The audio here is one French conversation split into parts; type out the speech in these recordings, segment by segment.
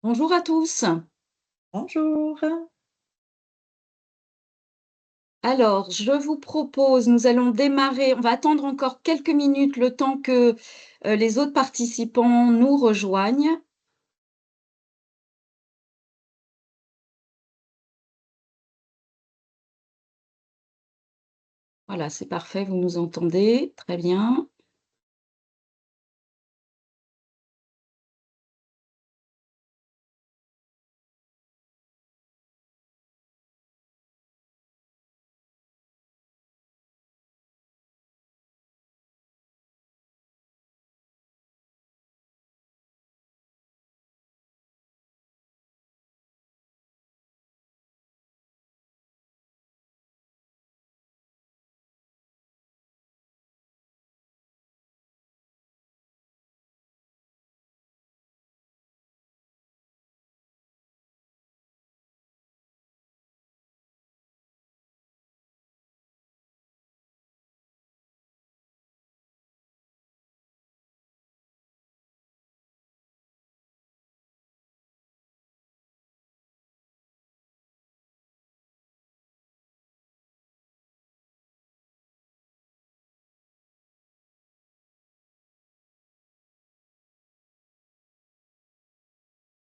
Bonjour à tous. Bonjour. Alors, je vous propose, nous allons démarrer, on va attendre encore quelques minutes le temps que les autres participants nous rejoignent. Voilà, c'est parfait, vous nous entendez, très bien.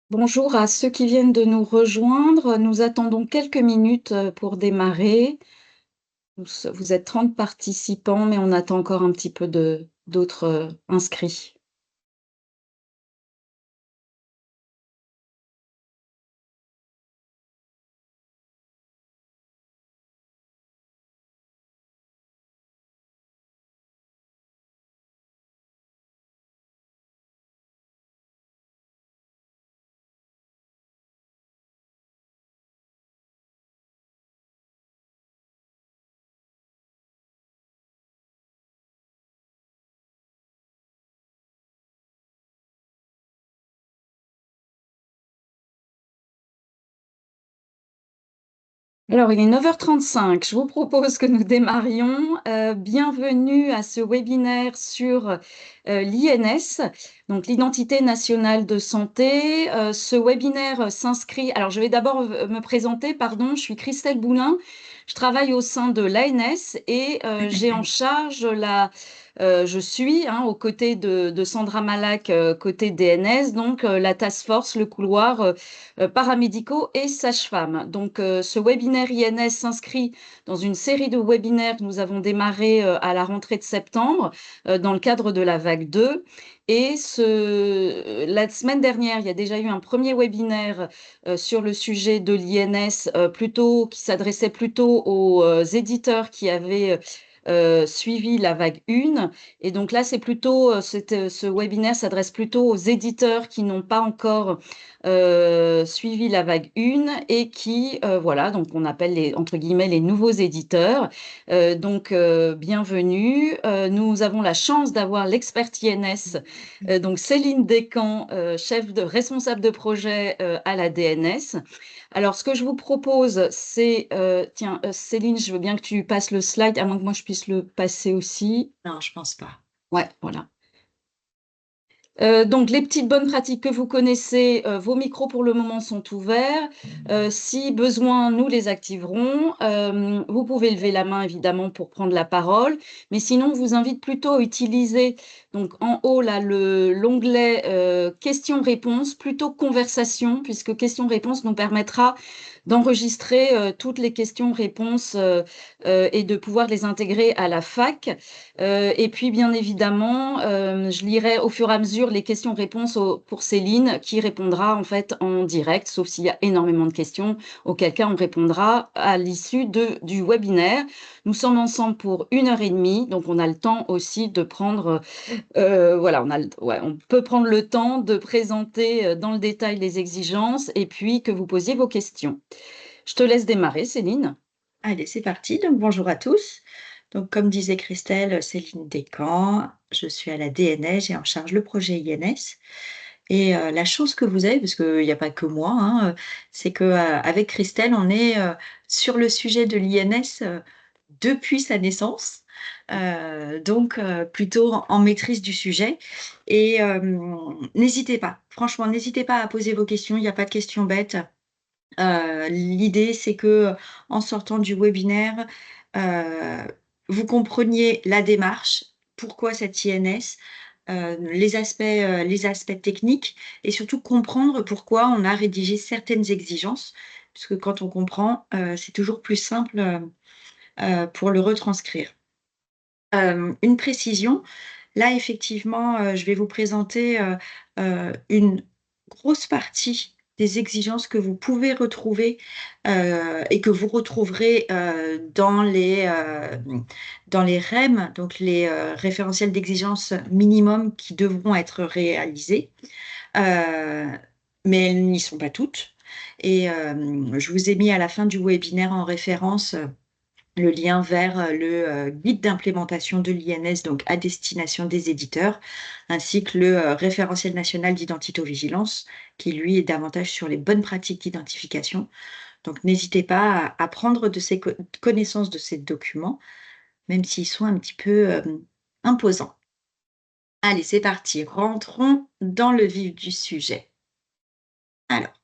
Bonjour à ceux qui viennent de nous rejoindre. Nous attendons quelques minutes pour démarrer. Vous êtes 30 participants, mais on attend encore un petit peu d'autres inscrits. Alors, il est 9h35. Je vous propose que nous démarrions. Bienvenue à ce webinaire sur l'INS, donc l'identité nationale de santé. Ce webinaire s'inscrit. Alors, je vais d'abord me présenter, pardon, je suis Christelle Boulin. Je travaille au sein de l'ANS et j'ai en charge je suis aux côtés de Sandra Malak, côté DNS, donc la task force, le couloir paramédicaux et sages-femmes. Donc, ce webinaire INS s'inscrit dans une série de webinaires que nous avons démarré à la rentrée de septembre dans le cadre de la vague 2. Et la semaine dernière, il y a déjà eu un premier webinaire sur le sujet de l'INS, qui s'adressait plutôt aux éditeurs qui avaient suivi la vague 1. Et donc là, c'est plutôt, ce webinaire s'adresse plutôt aux éditeurs qui n'ont pas encore suivi la vague 1 et qui, voilà, donc on appelle entre guillemets les nouveaux éditeurs. Bienvenue. Nous avons la chance d'avoir l'experte INS, donc Céline Descamps, responsable de projet à la DNS. Alors, ce que je vous propose, c'est, tiens, Céline, je veux bien que tu passes le slide, à moins que moi je puisse le passer aussi. Non, je pense pas. Ouais, voilà. Donc les petites bonnes pratiques que vous connaissez, vos micros pour le moment sont ouverts. Si besoin, nous les activerons. Vous pouvez lever la main évidemment pour prendre la parole, mais sinon, je vous invite plutôt à utiliser donc en haut là l'onglet questions-réponses plutôt que conversation, puisque questions-réponses nous permettra d'enregistrer toutes les questions-réponses et de pouvoir les intégrer à la fac. Et puis, bien évidemment, je lirai au fur et à mesure les questions-réponses pour Céline, qui répondra en fait en direct, sauf s'il y a énormément de questions, auquel cas on répondra à l'issue du webinaire. Nous sommes ensemble pour 1 heure et demie, donc on a le temps aussi de prendre, voilà, on peut prendre le temps de présenter dans le détail les exigences et puis que vous posiez vos questions. Je te laisse démarrer, Céline. Allez, c'est parti. Donc, bonjour à tous. Donc, comme disait Christelle, Céline Descamps, je suis à la DNS, j'ai en charge le projet INS. Et la chance que vous avez, parce qu'il n'y a pas que moi, hein, c'est qu'avec Christelle, on est sur le sujet de l'INS depuis sa naissance. Donc plutôt en maîtrise du sujet. Et n'hésitez pas, franchement, n'hésitez pas à poser vos questions, il n'y a pas de questions bêtes. L'idée, c'est que en sortant du webinaire, heu, vous compreniez la démarche, pourquoi cette INS, les aspects techniques et surtout comprendre pourquoi on a rédigé certaines exigences. Puisque quand on comprend, c'est toujours plus simple, pour le retranscrire. Une précision, là effectivement, je vais vous présenter, une grosse partie des exigences que vous pouvez retrouver, et que vous retrouverez, dans les REM, donc les, référentiels d'exigence minimum qui devront être réalisés. Heu, mais elles n'y sont pas toutes et je vous ai mis à la fin du webinaire en référence, le lien vers, le, guide d'implémentation de l'INS, donc à destination des éditeurs, ainsi que le, référentiel national d'identito-vigilance, qui lui est davantage sur les bonnes pratiques d'identification. Donc n'hésitez pas à prendre de ces connaissance de ces documents, même s'ils sont un petit peu, imposants. Allez, c'est parti, rentrons dans le vif du sujet. Alors,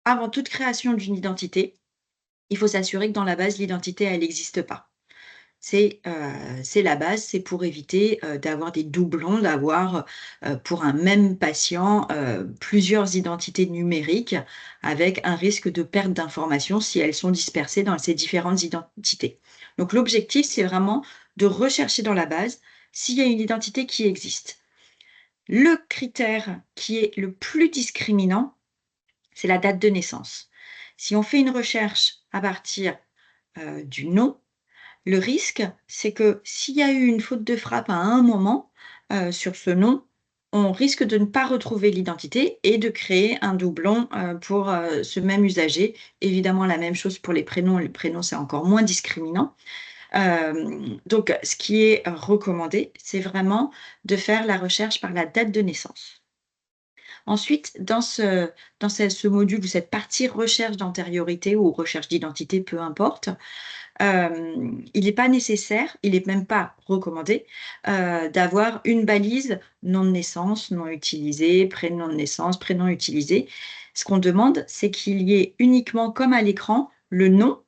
avant toute création d'une identité, il faut s'assurer que dans la base, l'identité, elle n'existe pas. C'est la base, c'est pour éviter, d'avoir des doublons, d'avoir, pour un même patient, plusieurs identités numériques avec un risque de perte d'informations si elles sont dispersées dans ces différentes identités. Donc l'objectif, c'est vraiment de rechercher dans la base s'il y a une identité qui existe. Le critère qui est le plus discriminant, c'est la date de naissance. Si on fait une recherche à partir, du nom, le risque, c'est que s'il y a eu une faute de frappe à un moment, sur ce nom, on risque de ne pas retrouver l'identité et de créer un doublon, pour, ce même usager. Évidemment, la même chose pour les prénoms. Les prénoms, c'est encore moins discriminant. Donc ce qui est recommandé, c'est vraiment de faire la recherche par la date de naissance. Ensuite, dans ce module ou cette partie recherche d'antériorité ou recherche d'identité, peu importe, il n'est pas nécessaire, il n'est même pas recommandé, d'avoir une balise nom de naissance, nom utilisé, prénom de naissance, prénom utilisé. Ce qu'on demande, c'est qu'il y ait uniquement, comme à l'écran, le nom.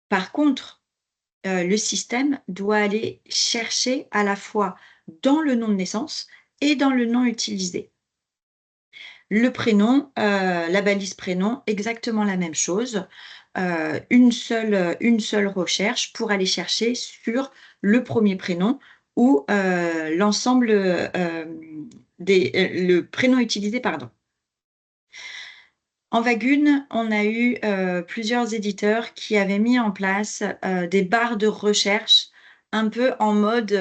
Par contre, le système doit aller chercher à la fois dans le nom de naissance et dans le nom utilisé. Le prénom, la balise prénom, exactement la même chose. Une seule recherche pour aller chercher sur le premier prénom ou, l'ensemble, le prénom utilisé, pardon. En Vagune, on a eu, plusieurs éditeurs qui avaient mis en place, des barres de recherche un peu en mode,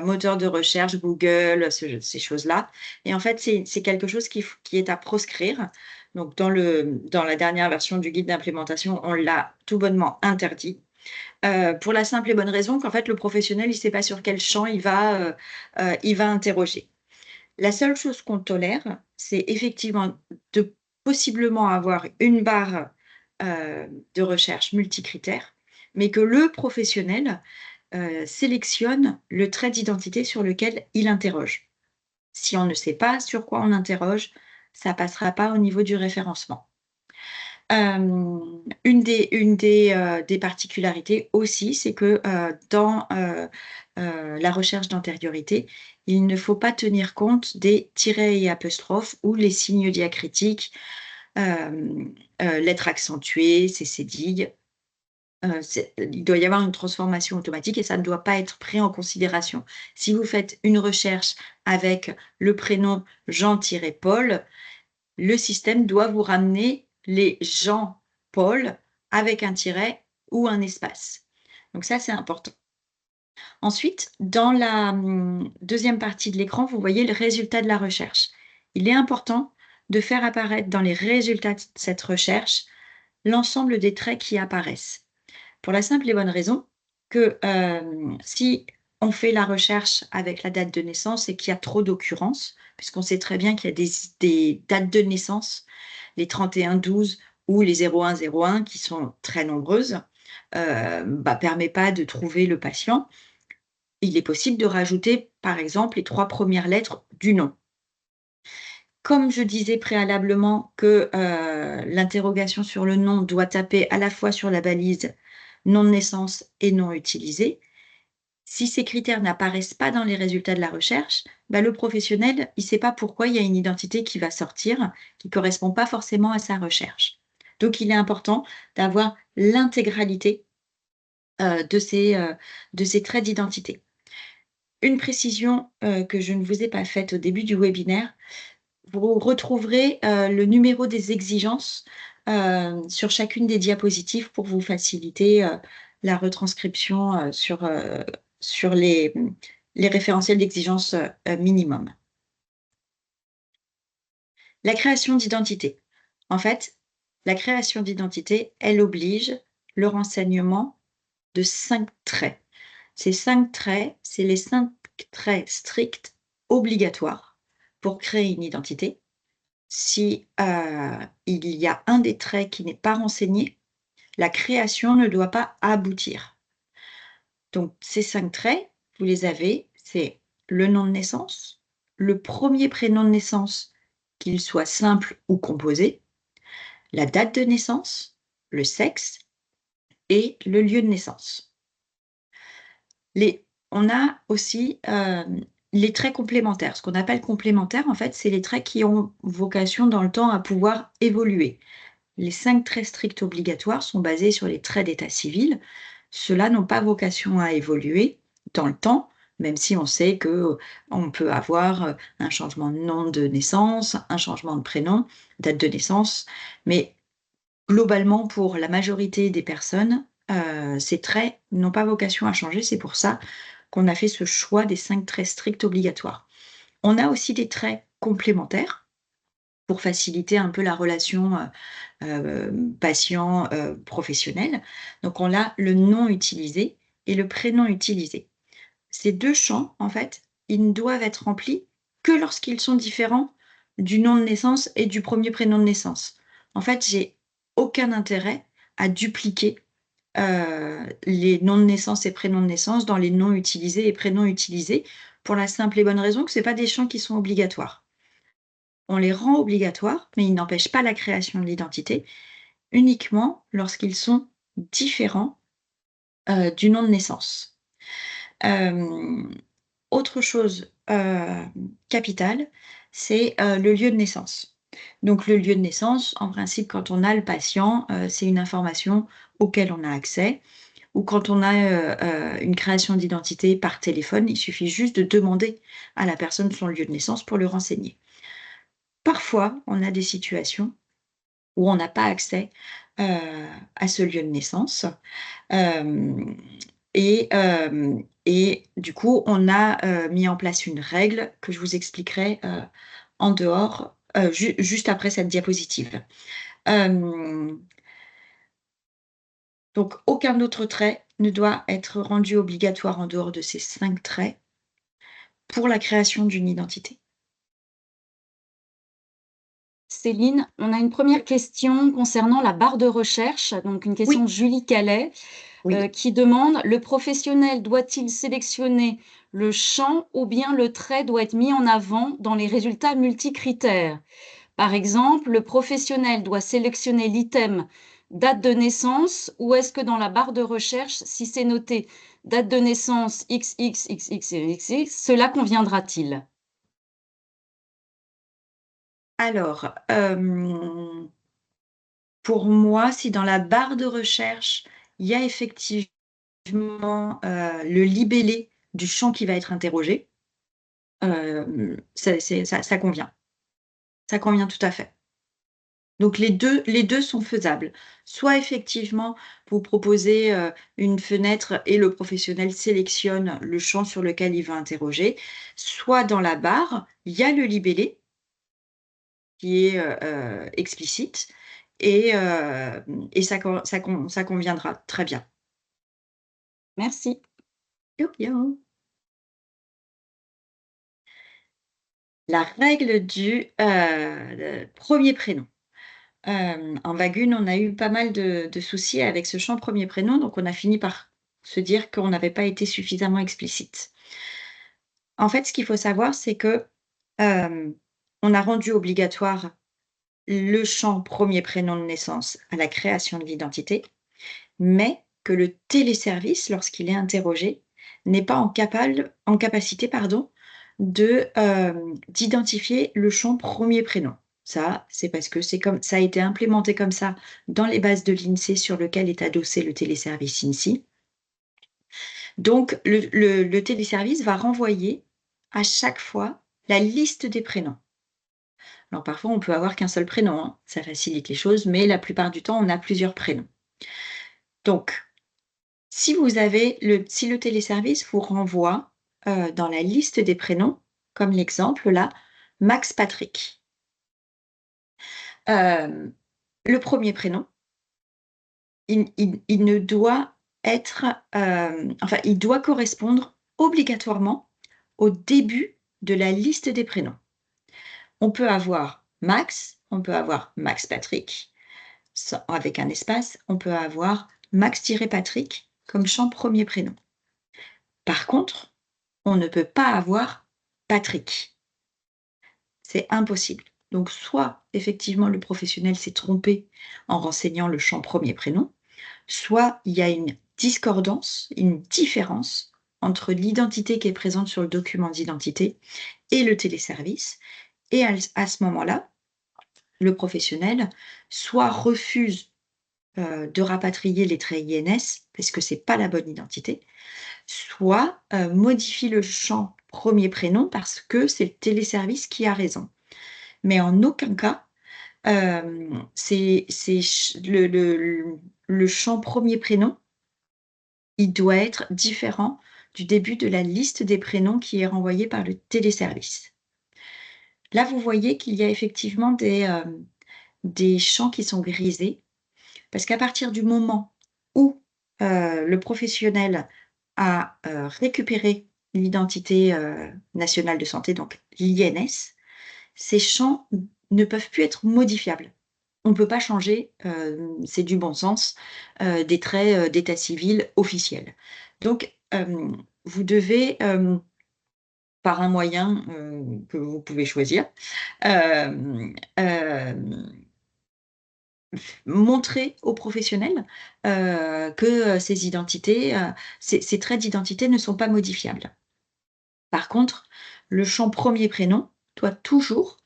moteur de recherche, Google, ces choses-là et en fait, c'est quelque chose qui est à proscrire. Donc dans la dernière version du guide d'implémentation, on l'a tout bonnement interdit, pour la simple et bonne raison qu'en fait, le professionnel, il ne sait pas sur quel champ il va interroger. La seule chose qu'on tolère, c'est effectivement de possiblement avoir une barre, de recherche multicritères, mais que le professionnel, sélectionne le trait d'identité sur lequel il interroge. Si on ne sait pas sur quoi on interroge, ça passera pas au niveau du référencement. Des particularités aussi, c'est que, dans, la recherche d'antériorité, il ne faut pas tenir compte des tirets et apostrophes ou les signes diacritiques, lettres accentuées, cédilles. Il doit y avoir une transformation automatique et ça ne doit pas être pris en considération. Si vous faites une recherche avec le prénom Jean-Paul, le système doit vous ramener les Jean-Paul avec un tiret ou un espace. Donc ça, c'est important. Ensuite, dans la, 2e partie de l'écran, vous voyez le résultat de la recherche. Il est important de faire apparaître dans les résultats de cette recherche l'ensemble des traits qui apparaissent. Pour la simple et bonne raison que, si on fait la recherche avec la date de naissance et qu'il y a trop d'occurrences, puisqu'on sait très bien qu'il y a des dates de naissance, les 31-12 ou les 01-01 qui sont très nombreuses, permet pas de trouver le patient, il est possible de rajouter, par exemple, les 3 premières lettres du nom. Comme je disais préalablement que, l'interrogation sur le nom doit taper à la fois sur la balise nom de naissance et nom utilisé, si ces critères n'apparaissent pas dans les résultats de la recherche, le professionnel, il ne sait pas pourquoi il y a une identité qui va sortir, qui ne correspond pas forcément à sa recherche. Donc il est important d'avoir l'intégralité, de ces traits d'identité. Une précision, que je ne vous ai pas faite au début du webinaire, vous retrouverez, le numéro des exigences, sur chacune des diapositives pour vous faciliter, la retranscription, sur les référentiels d'exigence, minimum. La création d'identité. En fait, la création d'identité, elle oblige le renseignement de 5 traits. Ces 5 traits, c'est les 5 traits stricts obligatoires pour créer une identité. Si, il y a un des traits qui n'est pas renseigné, la création ne doit pas aboutir. Donc ces 5 traits, vous les avez, c'est le nom de naissance, le premier prénom de naissance, qu'il soit simple ou composé, la date de naissance, le sexe et le lieu de naissance. On a aussi, les traits complémentaires. Ce qu'on appelle complémentaires, en fait, c'est les traits qui ont vocation dans le temps à pouvoir évoluer. Les 5 traits stricts obligatoires sont basés sur les traits d'état civil. Ceux-là n'ont pas vocation à évoluer dans le temps, même si on sait qu'on peut avoir un changement de nom de naissance, un changement de prénom, date de naissance, mais globalement, pour la majorité des personnes, ces traits n'ont pas vocation à changer. C'est pour ça qu'on a fait ce choix des 5 traits stricts obligatoires. On a aussi des traits complémentaires pour faciliter un peu la relation, patient, professionnel. Donc on a le nom utilisé et le prénom utilisé. Ces 2 champs, en fait, ils ne doivent être remplis que lorsqu'ils sont différents du nom de naissance et du premier prénom de naissance. En fait, j'ai aucun intérêt à dupliquer, les noms de naissance et prénoms de naissance dans les noms utilisés et prénoms utilisés, pour la simple et bonne raison que ce n'est pas des champs qui sont obligatoires. On les rend obligatoires, mais ils n'empêchent pas la création de l'identité, uniquement lorsqu'ils sont différents, du nom de naissance. Autre chose, capitale, c'est, le lieu de naissance. Donc le lieu de naissance, en principe, quand on a le patient, c'est une information auquel on a accès, ou quand on a, une création d'identité par téléphone, il suffit juste de demander à la personne son lieu de naissance pour le renseigner. Parfois, on a des situations où on n'a pas accès, à ce lieu de naissance. Hem et du coup, on a, mis en place une règle que je vous expliquerai, en dehors, juste après cette diapositive. Hem, donc aucun autre trait ne doit être rendu obligatoire en dehors de ces 5 traits pour la création d'une identité. Céline, on a une première question concernant la barre de recherche, donc une question de Oui, Julie Calais, oui. qui demande: «Le professionnel doit-il sélectionner le champ ou bien le trait doit être mis en avant dans les résultats multicritères? Par exemple, le professionnel doit sélectionner l'item date de naissance ou est-ce que dans la barre de recherche, si c'est noté date de naissance XXXXXX, cela conviendra-t-il?» Alors, pour moi, si dans la barre de recherche, il y a effectivement, le libellé du champ qui va être interrogé, ça convient. Ça convient tout à fait. Donc les deux sont faisables. Soit effectivement, vous proposez, une fenêtre et le professionnel sélectionne le champ sur lequel il va interroger, soit dans la barre, il y a le libellé qui est, explicite et ça conviendra très bien. Merci. De rien. La règle du, 1er prénom. En Vagune, on a eu pas mal de soucis avec ce champ premier prénom, donc on a fini par se dire qu'on n'avait pas été suffisamment explicite. En fait, ce qu'il faut savoir, c'est que, on a rendu obligatoire le champ premier prénom de naissance à la création de l'identité, mais que le téléservice, lorsqu'il est interrogé, n'est pas en capacité, pardon, d'identifier le champ premier prénom. Ça, c'est parce que ça a été implémenté comme ça dans les bases de l'INSEE sur lequel est adossé le téléservice INSEE. Donc le téléservice va renvoyer à chaque fois la liste des prénoms. Alors parfois, on peut avoir qu'un seul prénom, hein, ça facilite les choses, mais la plupart du temps, on a plusieurs prénoms. Donc, si le téléservice vous renvoie, dans la liste des prénoms, comme l'exemple là, Max Patrick. Le premier prénom, il ne doit être, enfin, il doit correspondre obligatoirement au début de la liste des prénoms. On peut avoir Max, on peut avoir Max Patrick, avec un espace, on peut avoir Max-Patrick comme champ premier prénom. Par contre, on ne peut pas avoir Patrick. C'est impossible. Donc, soit effectivement le professionnel s'est trompé en renseignant le champ premier prénom, soit il y a une discordance, une différence entre l'identité qui est présente sur le document d'identité et le téléservice. Et à ce moment-là, le professionnel soit refuse de rapatrier les traits INS parce que c'est pas la bonne identité, soit modifie le champ premier prénom parce que c'est le téléservice qui a raison. Mais en aucun cas, le champ premier prénom, il doit être différent du début de la liste des prénoms qui est renvoyée par le téléservice. Là, vous voyez qu'il y a effectivement des champs qui sont grisés, parce qu'à partir du moment où le professionnel a récupéré l'identité nationale de santé, donc l'INS, ces champs ne peuvent plus être modifiables. On ne peut pas changer, c'est du bon sens, des traits d'état civil officiels. Donc, vous devez, par un moyen que vous pouvez choisir, montrer aux professionnels que ces identités, ces traits d'identité ne sont pas modifiables. Par contre, le champ premier prénom doit toujours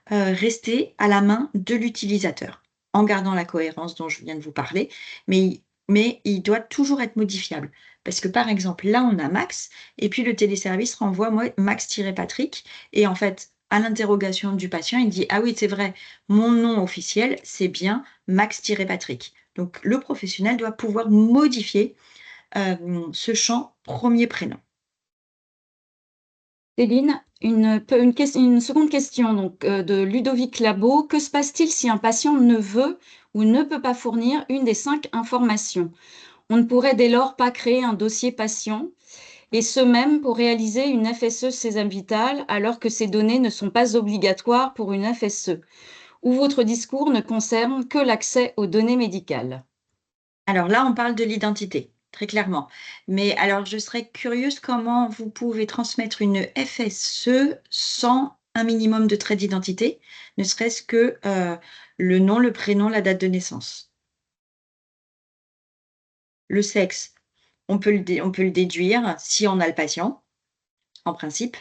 rester à la main de l'utilisateur, en gardant la cohérence dont je viens de vous parler, mais il doit toujours être modifiable. Parce que par exemple, là, on a Max, et puis le téléservice renvoie Max-Patrick, et en fait, à l'interrogation du patient, il dit: «Ah oui, c'est vrai, mon nom officiel, c'est bien Max-Patrick». Donc le professionnel doit pouvoir modifier ce champ premier prénom. Céline, une seconde question donc, de Ludovic Labo. Que se passe-t-il si un patient ne veut ou ne peut pas fournir une des 5 informations? On ne pourrait dès lors pas créer un dossier patient, et ce même pour réaliser une FSE Sésame Vital, alors que ces données ne sont pas obligatoires pour une FSE, ou votre discours ne concerne que l'accès aux données médicales? Alors là, on parle de l'identité, très clairement. Mais alors, je serais curieuse comment vous pouvez transmettre une FSE sans un minimum de traits d'identité, ne serait-ce que le nom, le prénom, la date de naissance. Le sexe, on peut le déduire si on a le patient, en principe.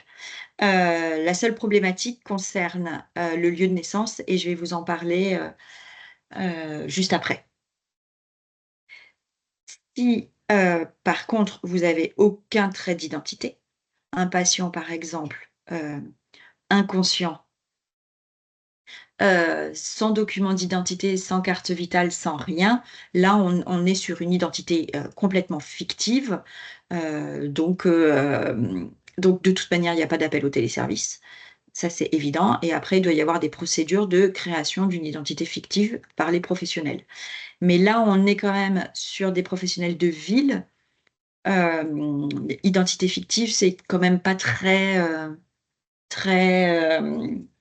La seule problématique concerne le lieu de naissance et je vais vous en parler juste après. Si, par contre, vous avez aucun trait d'identité, un patient, par exemple, inconscient, sans document d'identité, sans carte vitale, sans rien, là, on est sur une identité, complètement fictive, donc de toute manière, il y a pas d'appel au téléservice. Ça, c'est évident et après, il doit y avoir des procédures de création d'une identité fictive par les professionnels. Mais là, on est quand même sur des professionnels de ville. Identité fictive, c'est quand même pas très,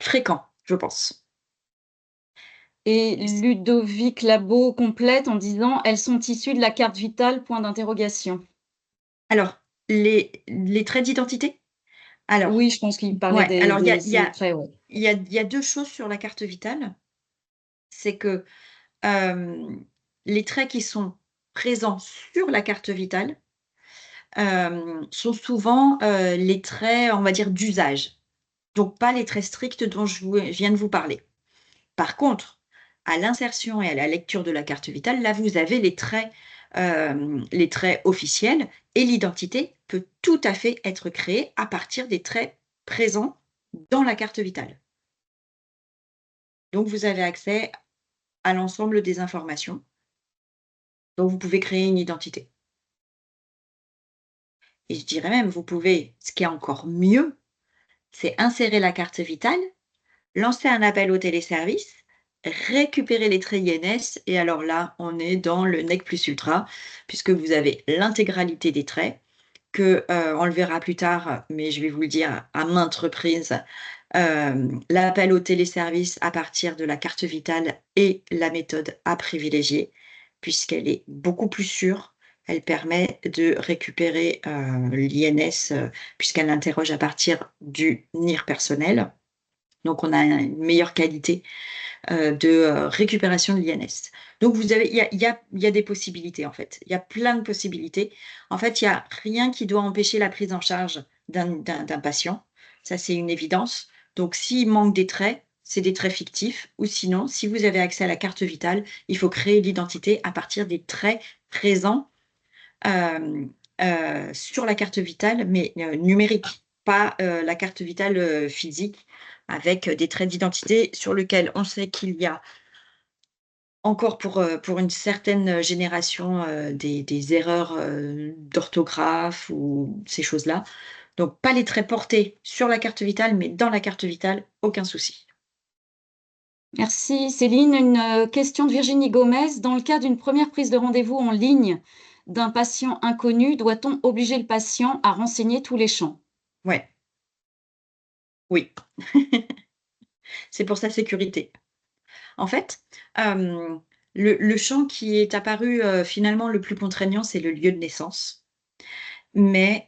fréquent, je pense. Et Ludovic Labo complète en disant: «Elles sont issues de la carte vitale, point d'interrogation». Alors, les traits d'identité? Alors, Oui, je pense qu'il parlait ouais, des alors des des traits, ouais. il y a 2 choses sur la carte vitale. C'est que, les traits qui sont présents sur la carte vitale, sont souvent, les traits, on va dire, d'usage. Donc pas les traits stricts dont je viens de vous parler. Par contre, à l'insertion et à la lecture de la carte vitale, là, vous avez les traits officiels et l'identité peut tout à fait être créée à partir des traits présents dans la carte vitale. Donc vous avez accès à l'ensemble des informations, donc vous pouvez créer une identité. Et je dirais même, vous pouvez, ce qui est encore mieux, c'est insérer la carte vitale, lancer un appel au téléservice, récupérer les traits INS et alors là, on est dans le nec plus ultra puisque vous avez l'intégralité des traits que, on le verra plus tard, mais je vais vous le dire à maintes reprises, l'appel au téléservice à partir de la carte vitale est la méthode à privilégier puisqu'elle est beaucoup plus sûre. Elle permet de récupérer, l'INS, puisqu'elle interroge à partir du NIR personnel. Donc on a une meilleure qualité, de, récupération de l'INS. Donc vous avez il y a des possibilités, en fait. Il y a plein de possibilités. En fait, il y a rien qui doit empêcher la prise en charge d'un patient. Ça, c'est une évidence. Donc s'il manque des traits, c'est des traits fictifs ou sinon, si vous avez accès à la carte vitale, il faut créer l'identité à partir des traits présents, hem, sur la carte vitale, mais, numérique, pas, la carte vitale, physique avec, des traits d'identité sur lequel on sait qu'il y a encore pour une certaine, génération, des erreurs, d'orthographe ou ces choses-là. Donc pas les traits portés sur la carte vitale, mais dans la carte vitale, aucun souci. Merci Céline. Une, question de Virginie Gomez: «Dans le cas d'une première prise de rendez-vous en ligne d'un patient inconnu, doit-on obliger le patient à renseigner tous les champs?» Ouais, oui. C'est pour sa sécurité. En fait, hem, le champ qui est apparu, finalement le plus contraignant, c'est le lieu de naissance. Mais,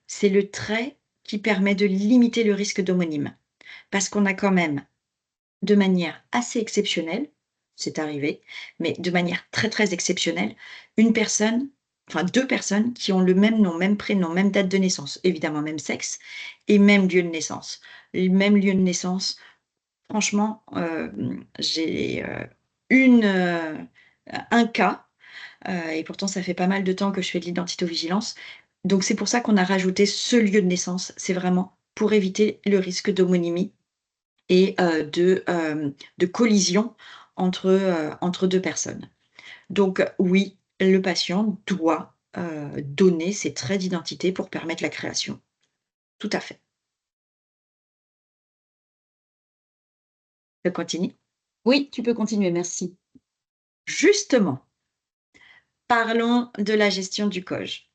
c'est le trait qui permet de limiter le risque d'homonyme. Parce qu'on a quand même, de manière assez exceptionnelle, c'est arrivé, mais de manière très, très exceptionnelle, une personne, enfin 2 personnes qui ont le même nom, même prénom, même date de naissance, évidemment même sexe et même lieu de naissance. Le même lieu de naissance, franchement, j'ai, un cas, et pourtant ça fait pas mal de temps que je fais de l'identito-vigilance. Donc c'est pour ça qu'on a rajouté ce lieu de naissance. C'est vraiment pour éviter le risque d'homonymie et de collision entre 2 personnes. Donc oui, le patient doit, donner ses traits d'identité pour permettre la création. Tout à fait. Je continue? Oui, tu peux continuer, merci. Justement, parlons de la gestion du COJ.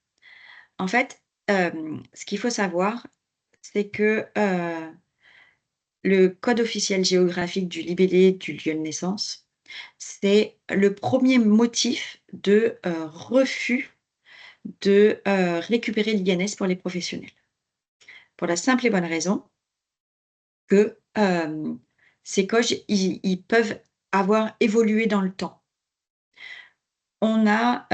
En fait, ce qu'il faut savoir, c'est que, le code officiel géographique du libellé du lieu de naissance, c'est le premier motif de, refus de, récupérer l'INS pour les professionnels. Pour la simple et bonne raison que, ces COJ, ils peuvent avoir évolué dans le temps. On a,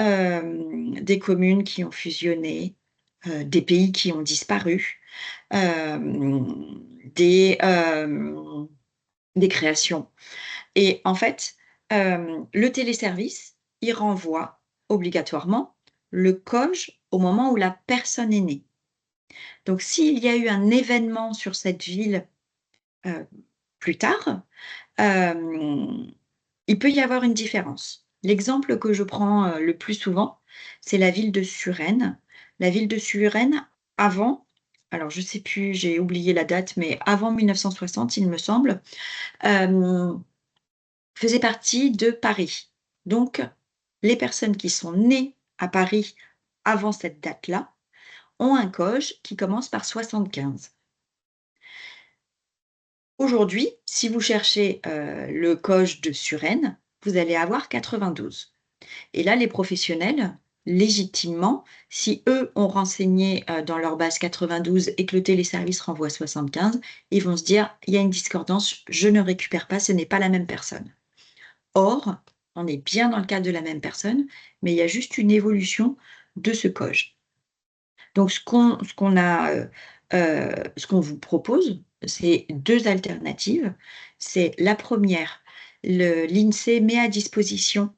des communes qui ont fusionné, des pays qui ont disparu, des, des créations et en fait, le téléservice, il renvoie obligatoirement le COJ au moment où la personne est née. Donc s'il y a eu un événement sur cette ville, heu, plus tard, hem, il peut y avoir une différence. L'exemple que je prends, le plus souvent, c'est la ville de Suresnes. La ville de Suresnes, avant, alors je sais plus, j'ai oublié la date, mais avant 1960, il me semble, hem, faisait partie de Paris. Donc les personnes qui sont nées à Paris avant cette date-là ont un COJ qui commence par 75. Aujourd'hui, si vous cherchez le COJ de Suresnes, vous allez avoir 92. Et là, les professionnels, légitimement, si eux ont renseigné dans leur base 92 et que le téléservice renvoie 75, ils vont se dire, il y a une discordance, je ne récupère pas, ce n'est pas la même personne. Or, on est bien dans le cadre de la même personne, mais il y a juste une évolution de ce COJ. Donc ce qu'on vous propose, c'est 2 alternatives. C'est la première, l'INSEE met à disposition,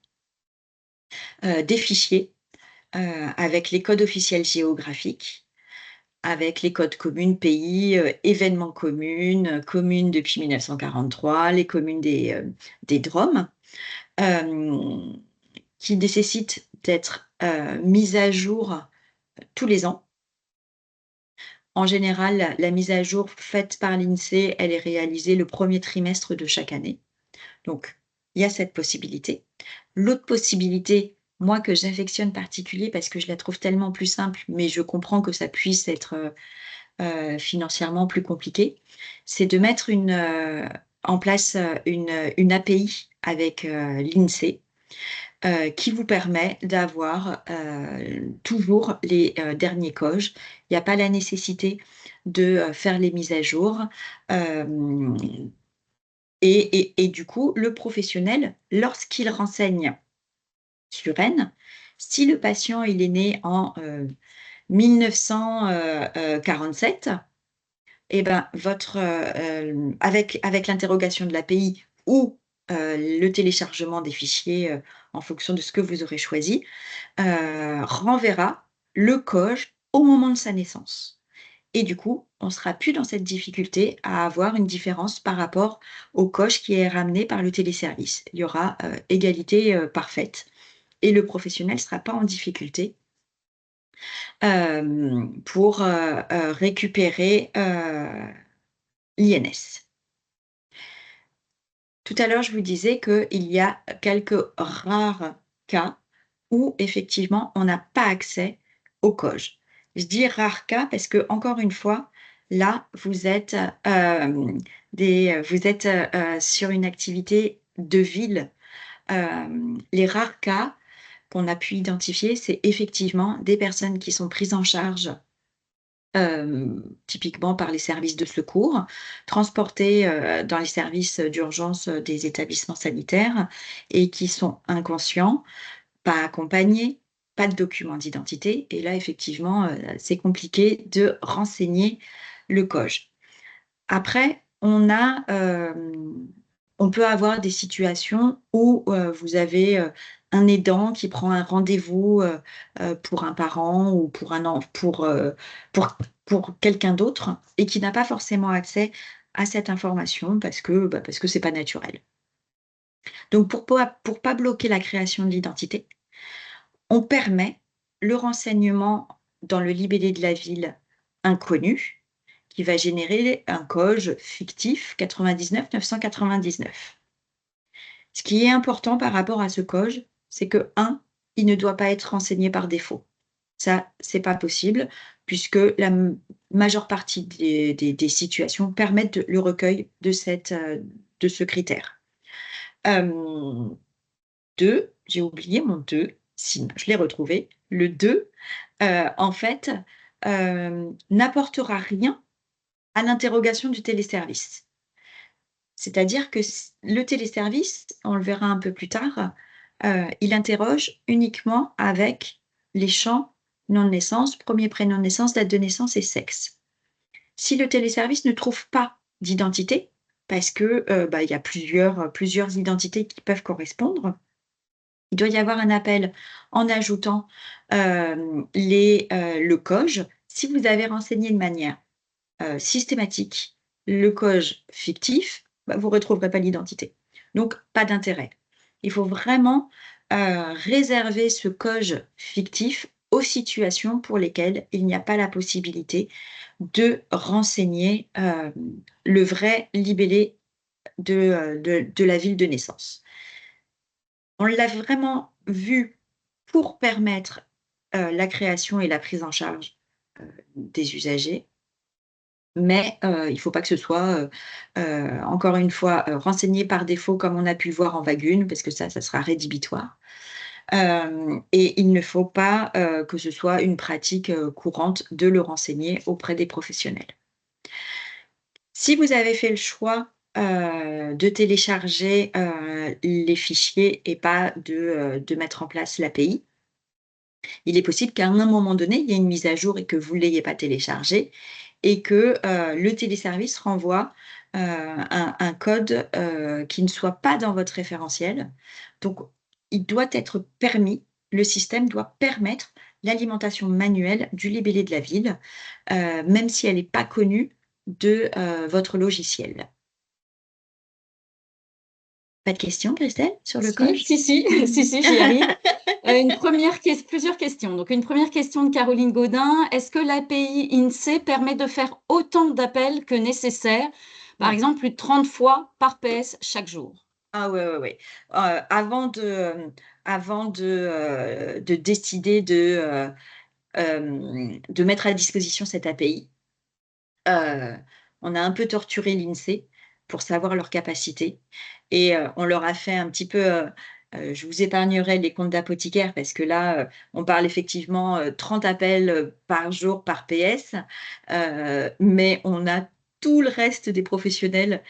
des fichiers, avec les codes officiels géographiques, avec les codes communes, pays, événements communes, communes depuis 1943, les communes des DROM, hem, qui nécessitent d'être, mises à jour tous les ans. En général, la mise à jour faite par l'INSEE, elle est réalisée le premier trimestre de chaque année. Donc, il y a cette possibilité. L'autre possibilité, moi que j'affectionne particulier parce que je la trouve tellement plus simple, mais je comprends que ça puisse être, financièrement plus compliqué, c'est de mettre en place, une API avec, l'INSEE, qui vous permet d'avoir, toujours les, derniers COJ. Il y a pas la nécessité de, faire les mises à jour, hem et du coup, le professionnel, lorsqu'il renseigne sur N, si le patient, il est né en, 1947, et ben, avec l'interrogation de l'API ou, le téléchargement des fichiers, en fonction de ce que vous aurez choisi, renverra le COJ au moment de sa naissance. Et du coup, on ne sera plus dans cette difficulté à avoir une différence par rapport au coche qui est ramené par le téléservice. Il y aura, égalité, parfaite et le professionnel ne sera pas en difficulté, pour, récupérer, l'INS. Tout à l'heure, je vous disais qu'il y a quelques rares cas où effectivement on n'a pas accès au COJ. Je dis rares cas parce que encore une fois, là, vous êtes, sur une activité de ville. Les rares cas qu'on a pu identifier, c'est effectivement des personnes qui sont prises en charge, typiquement par les services de secours, transportés, dans les services d'urgence, des établissements sanitaires et qui sont inconscients, pas accompagnés, pas de documents d'identité et là effectivement, c'est compliqué de renseigner le COJ. Après, on peut avoir des situations où, vous avez, un aidant qui prend un rendez-vous, pour un parent ou pour pour quelqu'un d'autre et qui n'a pas forcément accès à cette information parce que c'est pas naturel. Donc pour pas bloquer la création de l'identité, on permet le renseignement dans le libellé de la ville inconnu, qui va générer un code fictif 99 999. Ce qui est important par rapport à ce code, c'est que un, il ne doit pas être renseigné par défaut. Ça, c'est pas possible puisque majeure partie des situations permettent le recueil de ce critère. Hem 2, j'ai oublié mon 2, si je l'ai retrouvé. Le 2, en fait, n'apportera rien à l'interrogation du téléservice. C'est-à-dire que le téléservice, on le verra un peu plus tard, il interroge uniquement avec les champs nom de naissance, premier prénom de naissance, date de naissance et sexe. Si le téléservice ne trouve pas d'identité, parce que, il y a plusieurs identités qui peuvent correspondre, il doit y avoir un appel en ajoutant, le COJ. Si vous avez renseigné de manière, systématique le COJ fictif, vous retrouverez pas l'identité. Donc pas d'intérêt. Il faut vraiment, réserver ce COJ fictif aux situations pour lesquelles il n'y a pas la possibilité de renseigner, le vrai libellé de la ville de naissance. On l'a vraiment vu pour permettre, la création et la prise en charge, des usagers. Mais il ne faut pas que ce soit, encore une fois, renseigné par défaut comme on a pu le voir en vague 1, parce que ça sera rédhibitoire. Et il ne faut pas que ce soit une pratique courante de le renseigner auprès des professionnels. Si vous avez fait le choix de télécharger les fichiers et pas de mettre en place l'API, il est possible qu'à un moment donné, il y ait une mise à jour et que vous ne l'ayez pas téléchargé et que le téléservice renvoie un code qui ne soit pas dans votre référentiel. Donc, il doit être permis, le système doit permettre l'alimentation manuelle du libellé de la ville, même si elle n'est pas connue de votre logiciel. Pas de questions, Christelle, sur le code? Si, j'y arrive. Plusieurs questions. Donc, une première question de Caroline Gaudin. Est-ce que l'API INSEE permet de faire autant d'appels que nécessaire, par Ouais. exemple plus de 30 fois par PS chaque jour? Ah ouais, ouais, ouais. Avant de décider de mettre à disposition cette API, heu, on a un peu torturé l'INSEE pour savoir leurs capacités et on leur a fait un petit peu, je vous épargnerai les comptes d'apothicaire parce que là, on parle effectivement, 30 appels, par jour par PS, mais on a tout le reste des professionnels,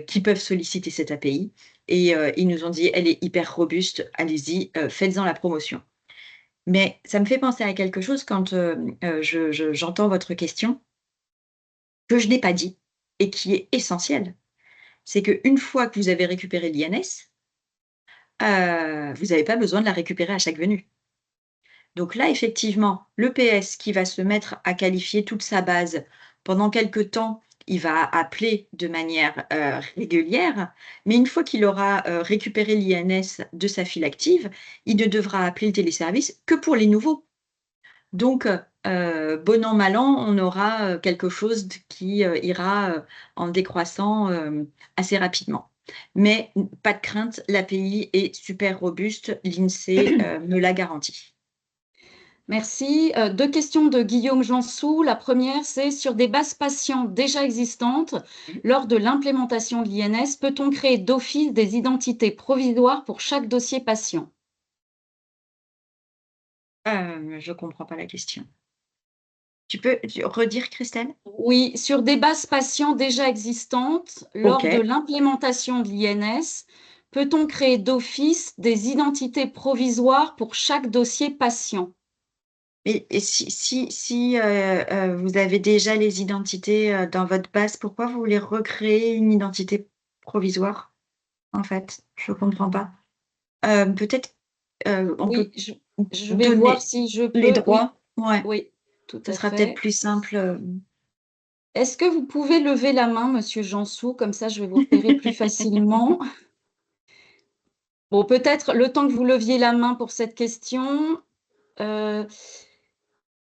qui peuvent solliciter cette API et ils nous ont dit: «Elle est hyper robuste, allez-y, faites-en la promotion». Mais ça me fait penser à quelque chose quand, j'entends votre question, que je n'ai pas dit et qui est essentiel. C'est qu'une fois que vous avez récupéré l'INS, vous n'avez pas besoin de la récupérer à chaque venue. Donc là, effectivement, le PS qui va se mettre à qualifier toute sa base, pendant quelque temps, il va appeler de manière, régulière, mais une fois qu'il aura, récupéré l'INS de sa file active, il ne devra appeler le téléservice que pour les nouveaux. Donc, bon an, mal an, on aura, quelque chose qui, ira, en décroissant, assez rapidement. Mais pas de crainte, l'API est super robuste, l'INSEE, me l'a garanti. Merci. Deux questions de Guillaume Jansou. La première, c'est sur des bases patients déjà existantes, Mmh. lors de l'implémentation de l'INS, peut-on créer d'office des identités provisoires pour chaque dossier patient? Je comprends pas la question. Tu peux redire, Christelle? Oui, sur des bases patients déjà existantes, lors de OK. l'implémentation de l'INS, peut-on créer d'office des identités provisoires pour chaque dossier patient? Mais et si vous avez déjà les identités, dans votre base, pourquoi vous voulez recréer une identité provisoire, en fait? Je comprends pas. Peut-être, on Oui, peut je vais voir donner si je les peux. Oui, droits? Ouais, oui, tout ce à sera peut-être fait. plus simple, Est-ce que vous pouvez lever la main, monsieur Jansou? Comme ça, je vais vous repérer plus facilement. Bon, peut-être le temps que vous leviez la main pour cette question, heu,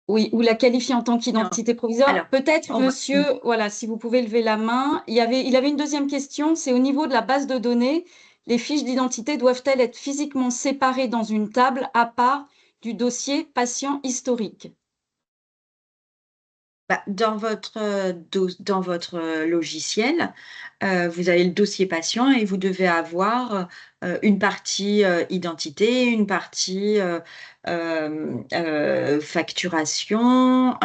oui, ou la qualifier en tant Non. qu'identité provisoire. Alors, Peut-être on va monsieur, voilà, si vous pouvez lever la main. Il avait une deuxième question, c'est au niveau de la base de données, les fiches d'identité doivent-elles être physiquement séparées dans une table à part du dossier patient historique? bah, dans votre, logiciel, vous avez le dossier patient et vous devez avoir, une partie, identité, une partie, facturation,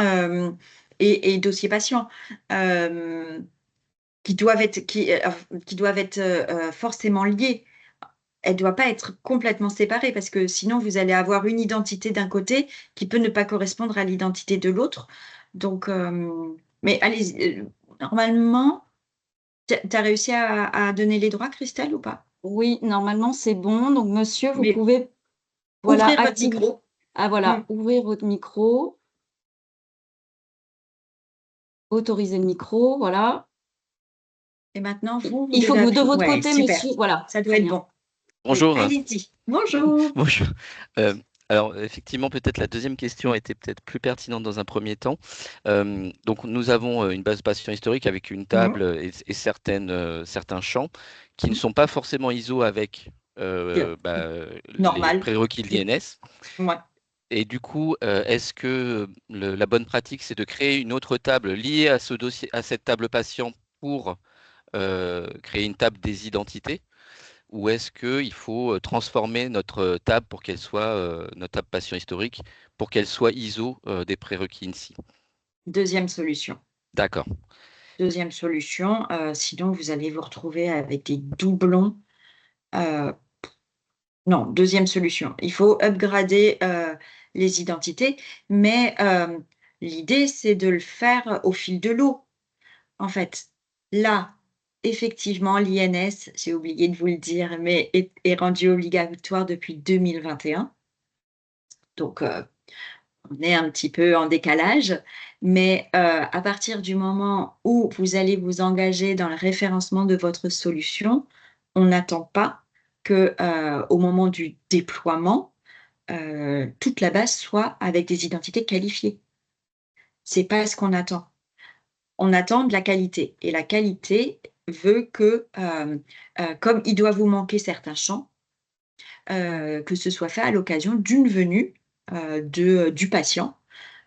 et dossier patient, hem, qui doivent être, forcément liés. Elle ne doit pas être complètement séparée parce que sinon vous allez avoir une identité d'un côté qui peut ne pas correspondre à l'identité de l'autre. Donc, mais allez-y, normalement, tu as réussi à donner les droits, Christelle, ou pas? Oui, normalement, c'est bon. Donc monsieur, vous Mais pouvez, voilà, ouvrir votre activer, micro. ah Mmh. voilà, ouvrir votre micro, autoriser le micro, voilà. Et maintenant vous Il faut devez que vous, de appuyer. votre Ouais, côté, super, monsieur, voilà, ça doit très être bien. bon. Oui, Bonjour. allez-y. Bonjour. Bonjour. Alors effectivement, peut-être la deuxième question était peut-être plus pertinente dans un premier temps. Donc nous avons une base patient historique avec une Mmh. table et certains champs qui ne Mmh. sont pas forcément ISO avec Bien. bah, les Normal. prérequis de Mmh. l'INS. Ouais. Et du coup, est-ce que la bonne pratique, c'est de créer une autre table liée à ce dossier, à cette table patient pour créer une table des identités? Ou est-ce qu'il faut transformer notre table pour qu'elle soit, notre table patient historique, pour qu'elle soit ISO des prérequis INSI? Deuxième solution. D'accord. Deuxième solution, sinon vous allez vous retrouver avec des doublons. Non, deuxième solution, il faut upgrader, les identités, mais l'idée, c'est de le faire au fil de l'eau, en fait. Là, effectivement, l'INS, j'ai oublié de vous le dire, mais est rendu obligatoire depuis 2021. Donc on est un petit peu en décalage, mais à partir du moment où vous allez vous engager dans le référencement de votre solution, on n'attend pas que, au moment du déploiement, toute la base soit avec des identités qualifiées. C'est pas ce qu'on attend. On attend de la qualité et la qualité veut que, comme il doit vous manquer certains champs, que ce soit fait à l'occasion d'une venue, du patient,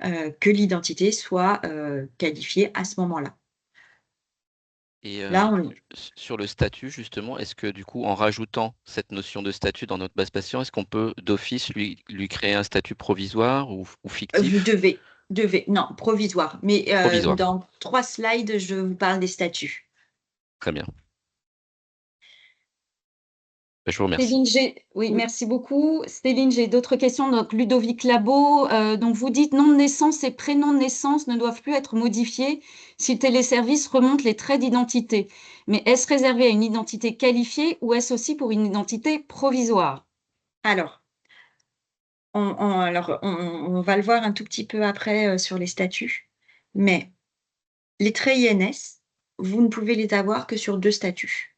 que l'identité soit, qualifiée à ce moment-là. Et Là, on sur le statut, justement, est-ce que du coup, en rajoutant cette notion de statut dans notre base patient, est-ce qu'on peut d'office lui créer un statut provisoire ou vous fictif? devez non, provisoire, mais Provisoire, dans 3 slides, je vous parle des statuts. très bien. Ben, je vous remercie. Céline, oui, Oui. merci beaucoup. Céline, j'ai d'autres questions. Donc, Ludovic Labo, donc vous dites nom de naissance et prénom de naissance ne doivent plus être modifiés si le téléservice remonte les traits d'identité. Mais est-ce réservé à une identité qualifiée ou est-ce aussi pour une identité provisoire? Alors, on va le voir un tout petit peu après, sur les statuts, mais les traits INS, vous ne pouvez les avoir que sur 2 statuts.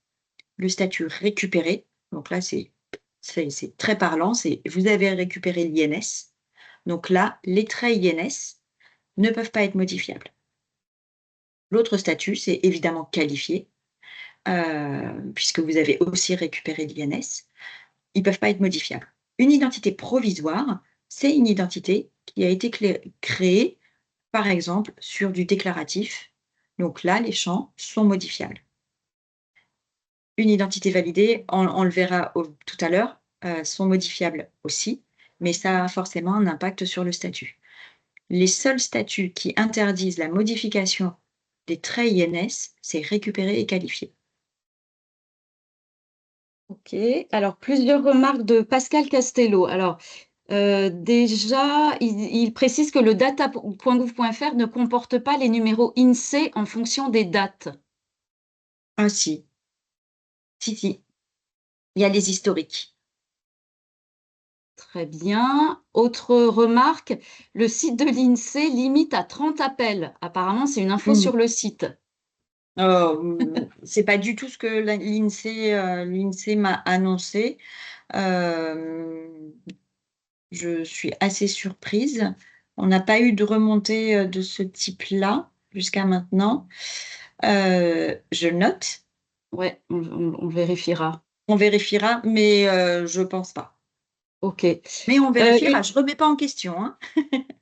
Le statut récupéré, donc là, c'est très parlant, c'est vous avez récupéré l'INS, donc là, les traits INS ne peuvent pas être modifiables. L'autre statut, c'est évidemment qualifié, puisque vous avez aussi récupéré l'INS. Ils ne peuvent pas être modifiables. Une identité provisoire, c'est une identité qui a été créée, par exemple, sur du déclaratif. Donc là, les champs sont modifiables. Une identité validée, on le verra tout à l'heure, sont modifiables aussi, mais ça a forcément un impact sur le statut. Les seuls statuts qui interdisent la modification des traits INS, c'est récupérer et qualifier. Ok. Alors, plusieurs remarques de Pascal Castello. Alors, déjà, il précise que le data.gouv.fr ne comporte pas les numéros INSEE en fonction des dates. Ah si, si, il y a les historiques. Très bien. Autre remarque, le site de l'INSEE limite à 30 appels. Apparemment, c'est une info Mmh. sur le site. C'est pas du tout ce que l'INSEE m'a annoncé. Hem, je suis assez surprise. On n'a pas eu de remontée, de ce type-là jusqu'à maintenant. Je note, Ouais, on vérifiera. on vérifiera, mais je pense pas. OK. Mais on vérifiera, Une je remets pas en question, hein.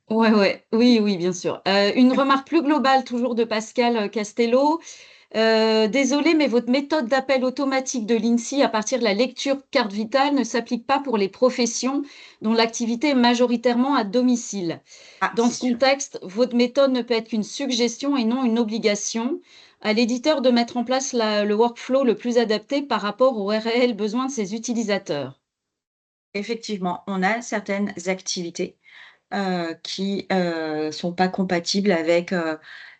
Ouais, ouais. Oui, oui, bien sûr. Une remarque plus globale, toujours de Pascal, Castello. Désolé, mais votre méthode d'appel automatique de l'INSEE à partir de la lecture carte vitale ne s'applique pas pour les professions dont l'activité est majoritairement à domicile. Ah, Dans c'est ce sûr. contexte, votre méthode ne peut être qu'une suggestion et non une obligation. À l'éditeur de mettre en place le workflow le plus adapté par rapport aux réels besoins de ses utilisateurs. Effectivement, on a certaines activités, qui, sont pas compatibles avec,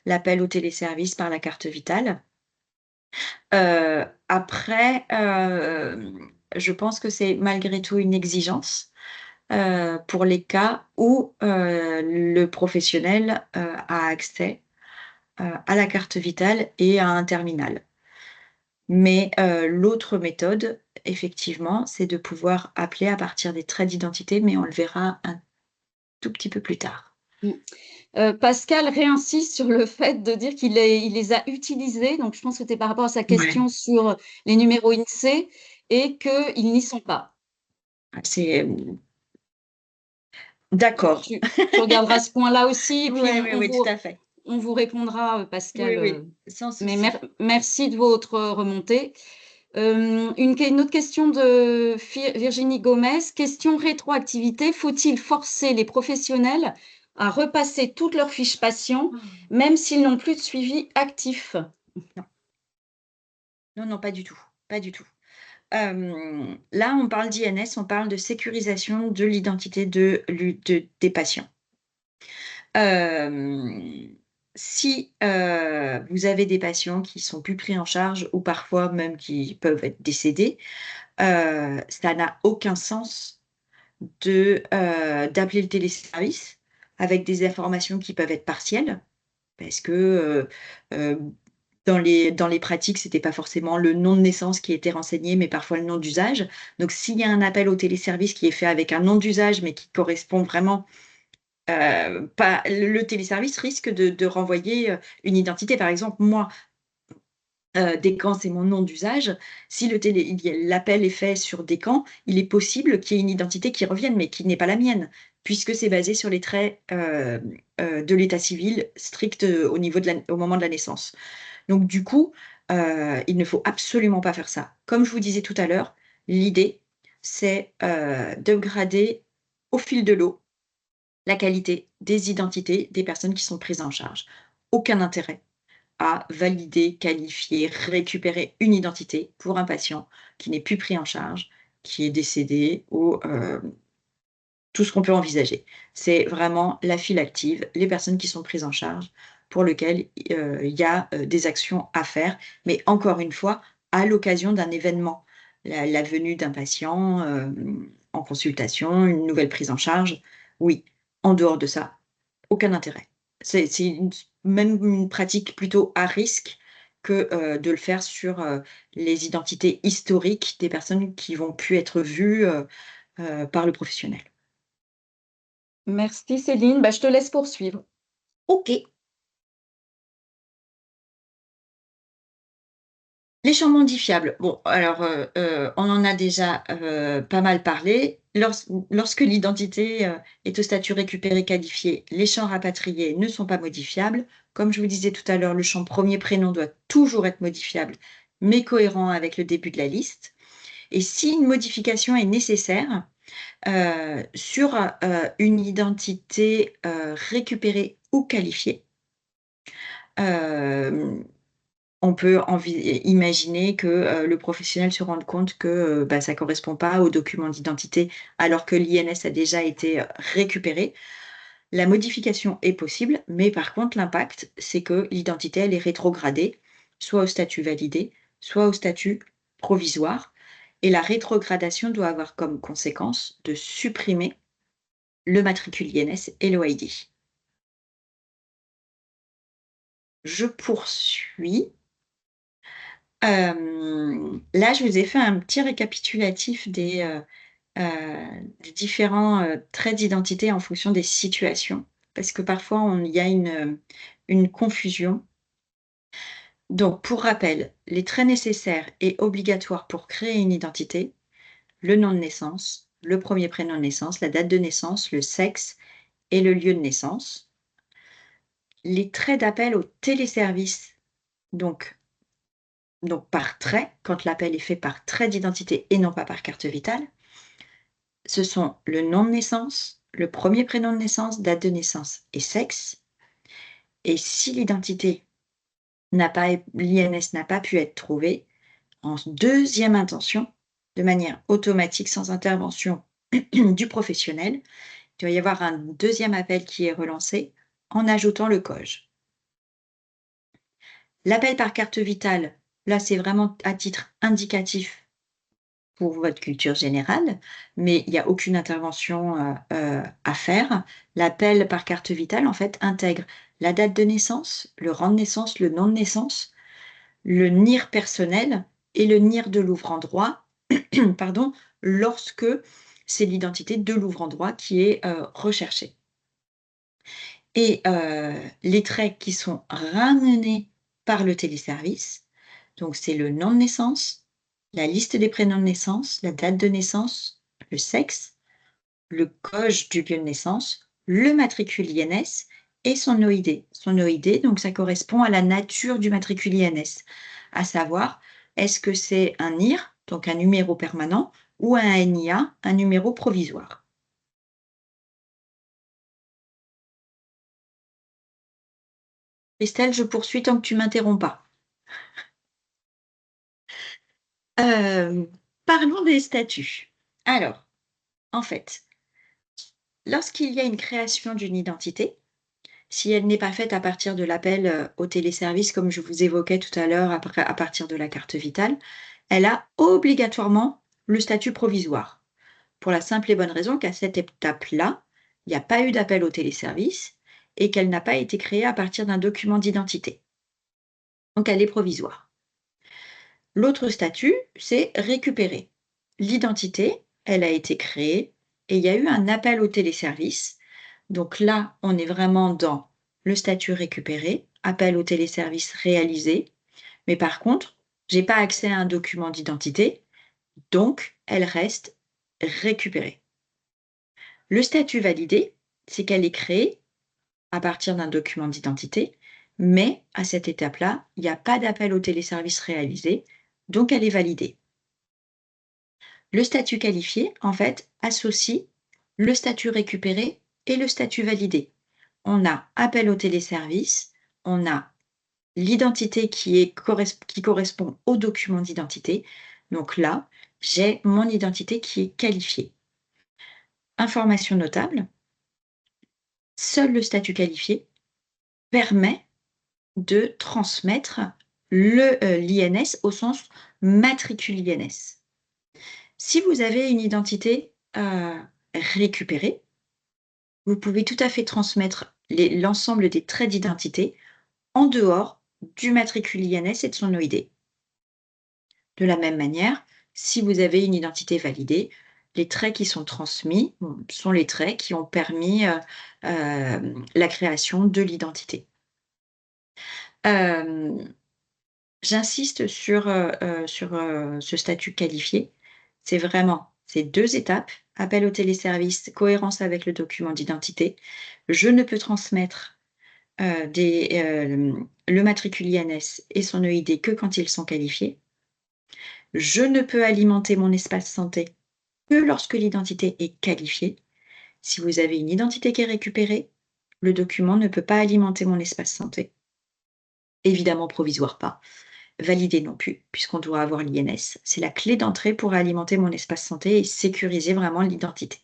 l'appel au téléservice par la carte vitale. Après, je pense que c'est malgré tout une exigence, pour les cas où, le professionnel, a accès, à la carte vitale et à un terminal. Mais, l'autre méthode, effectivement, c'est de pouvoir appeler à partir des traits d'identité, mais on le verra un tout petit peu plus tard. Mm. Pascal réinsiste sur le fait de dire il les a utilisés, donc je pense que c'était par rapport à sa Ouais. question sur les numéros INSEE et qu'ils n'y sont pas. C'est, D'accord. Tu regarderas ce point-là aussi, et puis Oui, oui, oui, tout à fait. on vous répondra, Oui, Pascal. oui, sans Mais souci. merci de votre remontée. Une autre question de Virginie Gomez. Question rétroactivité. Faut-il forcer les professionnels à repasser toutes leurs fiches patients, même s'ils n'ont plus de suivi actif? Non, non, non, pas du tout, pas du tout. Là, on parle d'INS, on parle de sécurisation de l'identité des patients. Si, vous avez des patients qui sont plus pris en charge ou parfois même qui peuvent être décédés, ça n'a aucun sens d'appeler le téléservice avec des informations qui peuvent être partielles parce que, dans les pratiques, c'était pas forcément le nom de naissance qui était renseigné, mais parfois le nom d'usage. Donc s'il y a un appel au téléservice qui est fait avec un nom d'usage, mais qui correspond vraiment, pas le téléservice risque de renvoyer, une identité. Par exemple, moi, Descamps, c'est mon nom d'usage. Si l'appel est fait sur Descamps, il est possible qu'il y ait une identité qui revienne, mais qui n'est pas la mienne, puisque c'est basé sur les traits, de l'état civil strict, au moment de la naissance. Donc du coup, il ne faut absolument pas faire ça. Comme je vous disais tout à l'heure, l'idée, c'est, d'upgrader au fil de l'eau la qualité des identités des personnes qui sont prises en charge. Aucun intérêt à valider, qualifier, récupérer une identité pour un patient qui n'est plus pris en charge, qui est décédé ou, tout ce qu'on peut envisager. C'est vraiment la file active, les personnes qui sont prises en charge, pour lequel, il y a, des actions à faire, mais encore une fois, à l'occasion d'un événement. La venue d'un patient, en consultation, une nouvelle prise en charge, oui. En dehors de ça, aucun intérêt. C'est même une pratique plutôt à risque que, de le faire sur, les identités historiques des personnes qui vont plus être vues, par le professionnel. Merci Céline. Bah, je te laisse poursuivre. OK. Les champs modifiables. Bon, alors, on en a déjà, pas mal parlé. Lorsque l'identité, est au statut récupéré qualifié, les champs rapatriés ne sont pas modifiables. Comme je vous disais tout à l'heure, le champ premier prénom doit toujours être modifiable, mais cohérent avec le début de la liste. Et si une modification est nécessaire, sur, une identité, récupérée ou qualifiée, hem on peut imaginer que, le professionnel se rende compte que, bah, ça correspond pas au document d'identité alors que l'INS a déjà été, récupéré. La modification est possible, mais par contre l'impact, c'est que l'identité, elle est rétrogradée, soit au statut validé, soit au statut provisoire, et la rétrogradation doit avoir comme conséquence de supprimer le matricule INS et l'OID. Je poursuis. Là, je vous ai fait un petit récapitulatif des différents, traits d'identité en fonction des situations, parce que parfois il y a une confusion. Donc pour rappel, les traits nécessaires et obligatoires pour créer une identité: le nom de naissance, le premier prénom de naissance, la date de naissance, le sexe et le lieu de naissance. Les traits d'appel au téléservice, donc par trait, quand l'appel est fait par trait d'identité et non pas par carte vitale, ce sont le nom de naissance, le premier prénom de naissance, date de naissance et sexe. Et si l'INS n'a pas pu être trouvé, en deuxième intention, de manière automatique, sans intervention du professionnel, il doit y avoir un deuxième appel qui est relancé en ajoutant le COJ. L'appel par carte vitale, là, c'est vraiment à titre indicatif pour votre culture générale, mais il y a aucune intervention, à faire. L'appel par carte vitale, en fait, intègre la date de naissance, le rang de naissance, le nom de naissance, le NIR personnel et le NIR de l'ouvrant-droit, pardon, lorsque c'est l'identité de l'ouvrant-droit qui est, recherchée. Et les traits qui sont ramenés par le téléservice, donc c'est le nom de naissance, la liste des prénoms de naissance, la date de naissance, le sexe, le COJ du lieu de naissance, le matricule INS et son OID. Son OID, donc ça correspond à la nature du matricule INS, à savoir, est-ce que c'est un NIR, donc un numéro permanent, ou un NIA, un numéro provisoire. Christelle, je poursuis tant que tu ne m'interromps pas. Parlons des statuts. Alors, en fait, lorsqu'il y a une création d'une identité, si elle n'est pas faite à partir de l'appel au téléservice, comme je vous évoquais tout à l'heure, à partir de la carte vitale, elle a obligatoirement le statut provisoire. Pour la simple et bonne raison qu'à cette étape-là, il n'y a pas eu d'appel au téléservice et qu'elle n'a pas été créée à partir d'un document d'identité. Donc elle est provisoire. L'autre statut, c'est récupérer. L'identité, elle a été créée et il y a eu un appel au téléservice. Donc là, on est vraiment dans le statut récupéré, appel au téléservice réalisé. Mais par contre, je n'ai pas accès à un document d'identité, donc elle reste récupérée. Le statut validé, c'est qu'elle est créée à partir d'un document d'identité, mais à cette étape-là, il n'y a pas d'appel au téléservice réalisé, donc elle est validée. Le statut qualifié, en fait, associe le statut récupéré et le statut validé. On a appel au téléservice, on a l'identité qui correspond au document d'identité. Donc là, j'ai mon identité qui est qualifiée. Information notable, seul le statut qualifié permet de transmettre l'INS au sens matricule INS. Si vous avez une identité récupérée, vous pouvez tout à fait transmettre l'ensemble des traits d'identité en dehors du matricule INS et de son OID. De la même manière, si vous avez une identité validée, les traits qui sont transmis sont les traits qui ont permis la création de l'identité. J'insiste sur ce statut qualifié. C'est vraiment ces 2 étapes, appel au téléservice, cohérence avec le document d'identité. Je ne peux transmettre le matricule INS et son EID que quand ils sont qualifiés. Je ne peux alimenter mon espace santé que lorsque l'identité est qualifiée. Si vous avez une identité qui est récupérée, le document ne peut pas alimenter mon espace santé. Évidemment provisoire pas. Validé non plus, puisqu'on doit avoir l'INS. C'est la clé d'entrée pour alimenter mon espace santé et sécuriser vraiment l'identité.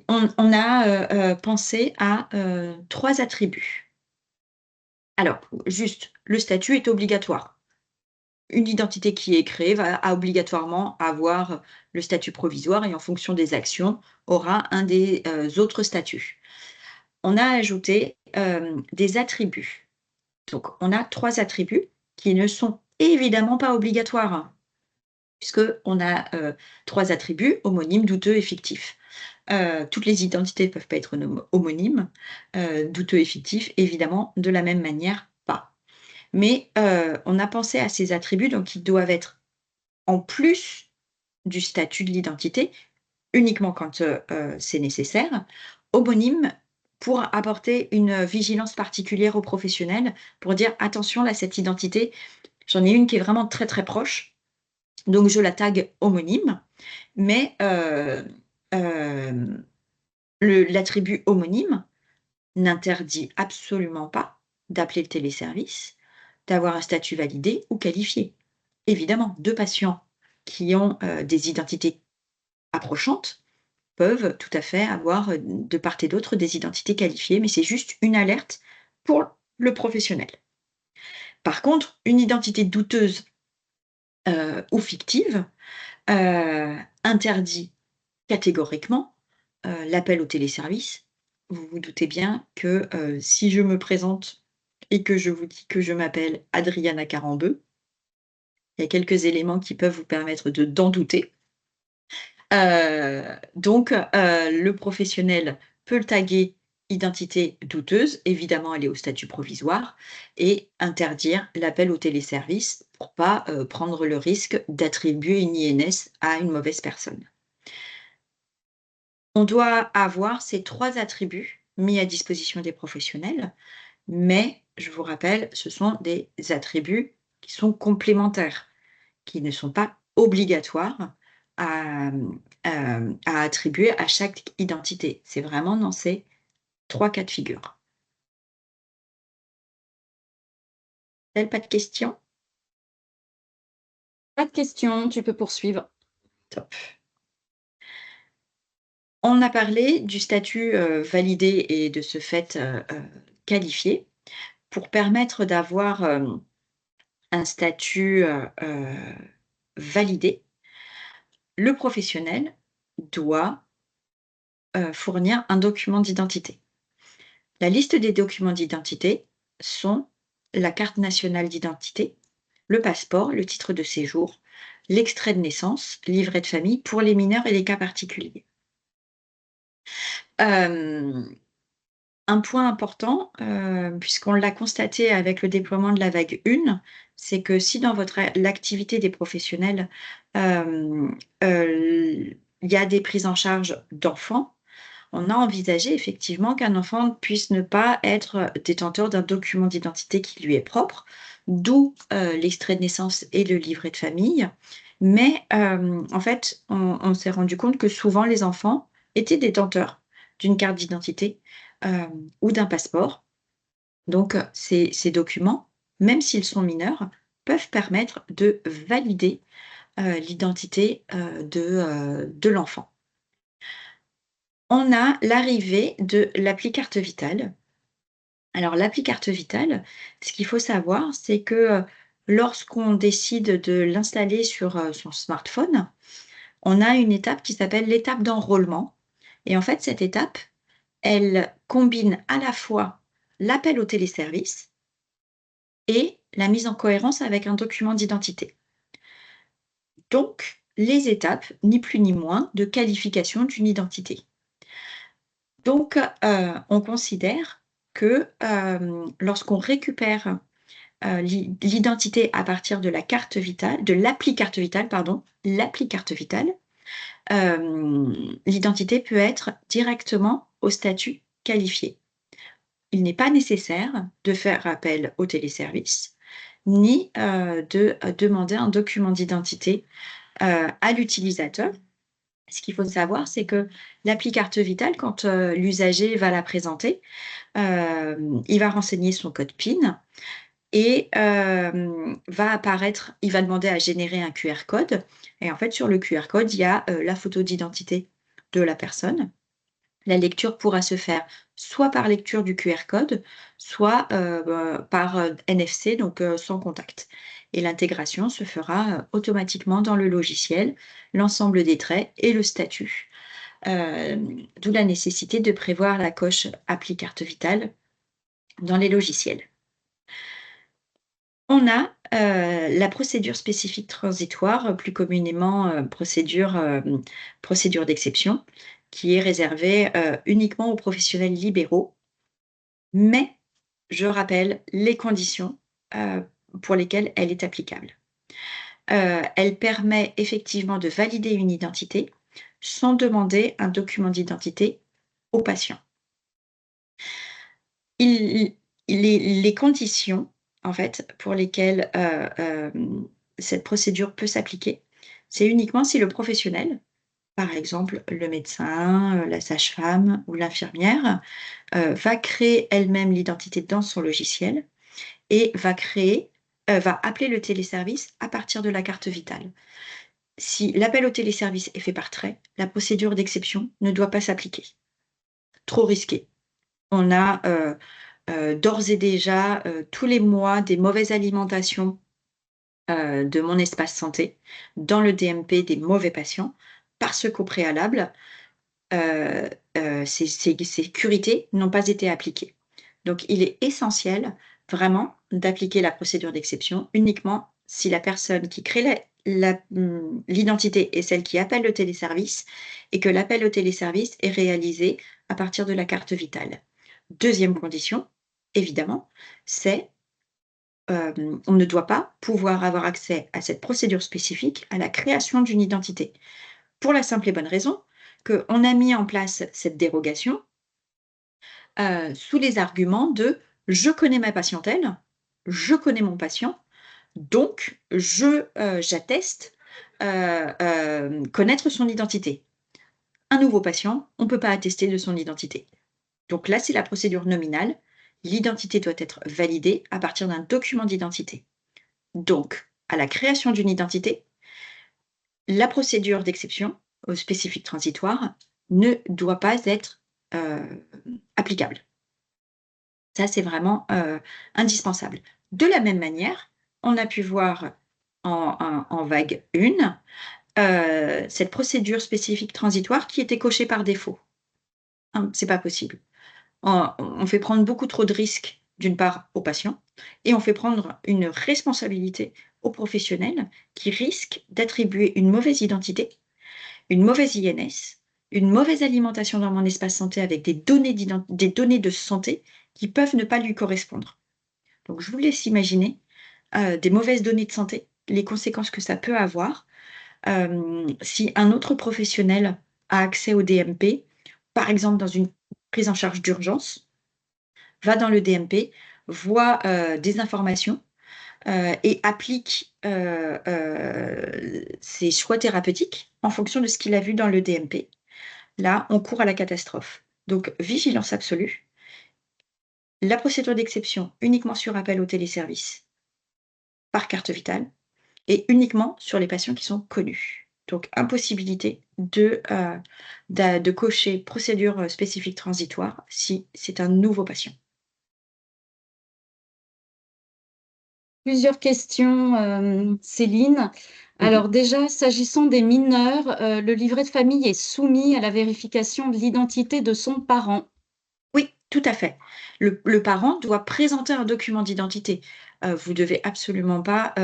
On a pensé à 3 attributs. Alors, juste, le statut est obligatoire. Une identité qui est créée va obligatoirement avoir le statut provisoire et en fonction des actions, aura un des autres statuts. On a ajouté des attributs. Donc, on a 3 attributs qui ne sont évidemment pas obligatoires, puisqu'on a 3 attributs, homonymes, douteux et fictifs. Toutes les identités ne peuvent pas être homonymes, douteux et fictifs, évidemment, de la même manière, pas. Mais on a pensé à ces attributs, donc ils doivent être en plus du statut de l'identité, uniquement quand c'est nécessaire, homonymes pour apporter une vigilance particulière aux professionnels, pour dire attention, là, cette identité, j'en ai une qui est vraiment très très proche, donc je la tag homonyme, mais l'attribut homonyme n'interdit absolument pas d'appeler le téléservice, d'avoir un statut validé ou qualifié. Évidemment, 2 patients qui ont des identités approchantes peuvent tout à fait avoir de part et d'autre des identités qualifiées, mais c'est juste une alerte pour le professionnel. Par contre, une identité douteuse ou fictive interdit catégoriquement l'appel au téléservice. Vous vous doutez bien que si je me présente et que je vous dis que je m'appelle Adriana Carambeu, il y a quelques éléments qui peuvent vous permettre d'en douter. Donc, le professionnel peut le taguer identité douteuse, évidemment elle est au statut provisoire, et interdire l'appel au téléservice pour pas prendre le risque d'attribuer une INS à une mauvaise personne. On doit avoir ces 3 attributs mis à disposition des professionnels, mais je vous rappelle, ce sont des attributs qui sont complémentaires, qui ne sont pas obligatoires à attribuer à chaque identité. C'est vraiment dans ces 3 cas de figure. Pas de questions? Pas de questions, tu peux poursuivre. Top. On a parlé du statut, validé et de ce fait, qualifié. Pour permettre d'avoir, un statut, validé, le professionnel doit, fournir un document d'identité. La liste des documents d'identité sont la carte nationale d'identité, le passeport, le titre de séjour, l'extrait de naissance, livret de famille pour les mineurs et les cas particuliers. Un point important, puisqu'on l'a constaté avec le déploiement de la vague 1, c'est que si dans l'activité des professionnels, il y a des prises en charge d'enfants, on a envisagé effectivement qu'un enfant puisse ne pas être détenteur d'un document d'identité qui lui est propre, d'où, l'extrait de naissance et le livret de famille. Mais, en fait, on s'est rendu compte que souvent les enfants étaient détenteurs d'une carte d'identité, ou d'un passeport. Donc, ces documents, même s'ils sont mineurs, peuvent permettre de valider, l'identité, de l'enfant. On a l'arrivée de l'appli Carte Vitale. Alors l'appli Carte Vitale, ce qu'il faut savoir, c'est que, lorsqu'on décide de l'installer sur, son smartphone, on a une étape qui s'appelle l'étape d'enrôlement et en fait, cette étape, elle combine à la fois l'appel au téléservice et la mise en cohérence avec un document d'identité. Donc, les étapes, ni plus ni moins, de qualification d'une identité. Donc, on considère que, lorsqu'on récupère, l'identité à partir de la carte vitale, de l'appli Carte Vitale, pardon, l'appli Carte Vitale, l'identité peut être directement au statut qualifié. Il n'est pas nécessaire de faire appel au téléservice, ni, de, demander un document d'identité, à l'utilisateur. Ce qu'il faut savoir, c'est que l'appli Carte Vitale, quand, l'usager va la présenter, il va renseigner son code PIN et il va demander à générer un QR code et en fait, sur le QR code, il y a, la photo d'identité de la personne. La lecture pourra se faire soit par lecture du QR code, soit, par, NFC, donc sans contact et l'intégration se fera, automatiquement dans le logiciel, l'ensemble des traits et le statut. D'où la nécessité de prévoir la coche appli Carte Vitale dans les logiciels. On a, la procédure spécifique transitoire, plus communément, procédure d'exception, qui est réservée, uniquement aux professionnels libéraux. Mais, je rappelle les conditions, pour lesquelles elle est applicable. Elle permet effectivement de valider une identité sans demander un document d'identité au patient. Les conditions, en fait, pour lesquelles, cette procédure peut s'appliquer, c'est uniquement si le professionnel, par exemple le médecin, la sage-femme ou l'infirmière, va créer elle-même l'identité dans son logiciel et va appeler le téléservice à partir de la carte vitale. Si l'appel au téléservice est fait par trait, la procédure d'exception ne doit pas s'appliquer. Trop risqué. On a, d'ores et déjà, tous les mois des mauvaises alimentations, de mon espace santé dans le DMP des mauvais patients parce qu'au préalable, ces sécurités n'ont pas été appliquées. Donc il est essentiel vraiment d'appliquer la procédure d'exception uniquement si la personne qui crée l'identité est celle qui appelle le téléservice et que l'appel au téléservice est réalisé à partir de la carte vitale. Deuxième condition, évidemment, c'est, on ne doit pas pouvoir avoir accès à cette procédure spécifique à la création d'une identité. Pour la simple et bonne raison qu'on a mis en place cette dérogation sous les arguments de « je connais ma patientèle, je connais mon patient, donc j'atteste connaître son identité ». Un nouveau patient, on ne peut pas attester de son identité. Donc là, c'est la procédure nominale. L'identité doit être validée à partir d'un document d'identité. Donc, à la création d'une identité, la procédure d'exception au spécifique transitoire ne doit pas être applicable. Ça, c'est vraiment indispensable. De la même manière, on a pu voir en vague 1 cette procédure spécifique transitoire qui était cochée par défaut. C'est pas possible. On fait prendre beaucoup trop de risques, d'une part, aux patients, et on fait prendre une responsabilité aux professionnels qui risquent d'attribuer une mauvaise identité, une mauvaise INS, une mauvaise alimentation dans mon espace santé avec des données de santé qui peuvent ne pas lui correspondre. Donc, je vous laisse imaginer des mauvaises données de santé, les conséquences que ça peut avoir si un autre professionnel a accès au DMP, par exemple dans une prise en charge d'urgence, va dans le DMP, voit des informations et applique ses choix thérapeutiques en fonction de ce qu'il a vu dans le DMP. Là, on court à la catastrophe. Donc, vigilance absolue. La procédure d'exception uniquement sur appel au téléservice par carte vitale et uniquement sur les patients qui sont connus. Donc, impossibilité de cocher procédure spécifique transitoire si c'est un nouveau patient. Plusieurs questions, Céline. Alors déjà, s'agissant des mineurs, le livret de famille est soumis à la vérification de l'identité de son parent. Oui, tout à fait. Le parent doit présenter un document d'identité. Vous devez absolument pas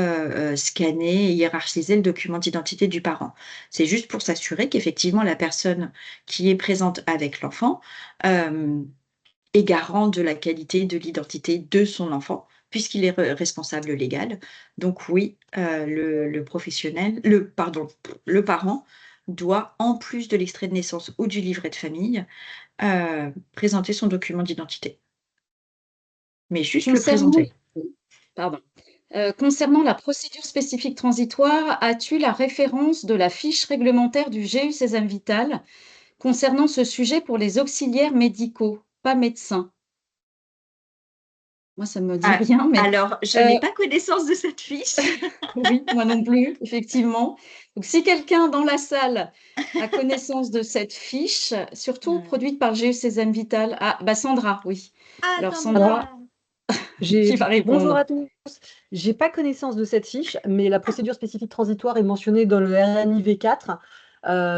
scanner et hiérarchiser le document d'identité du parent. C'est juste pour s'assurer qu'effectivement la personne qui est présente avec l'enfant est garant de la qualité de l'identité de son enfant, puisqu'il est responsable légal. Donc oui, le parent doit, en plus de l'extrait de naissance ou du livret de famille, présenter son document d'identité. Mais juste le présenter. Pardon. Concernant la procédure spécifique transitoire, as-tu la référence de la fiche réglementaire du GU Sésame Vital concernant ce sujet pour les auxiliaires médicaux, pas médecins? Moi, ça ne me dit rien, mais Alors, je n'ai pas connaissance de cette fiche. oui, moi non plus, effectivement. Donc, si quelqu'un dans la salle a connaissance de cette fiche, surtout produite par GU Sésame Vital. Ah, bah Sandra, oui. Alors, Sandra, qui va répondre. Bonjour à tous. J'ai pas connaissance de cette fiche, mais la procédure spécifique transitoire est mentionnée dans le RNIV4,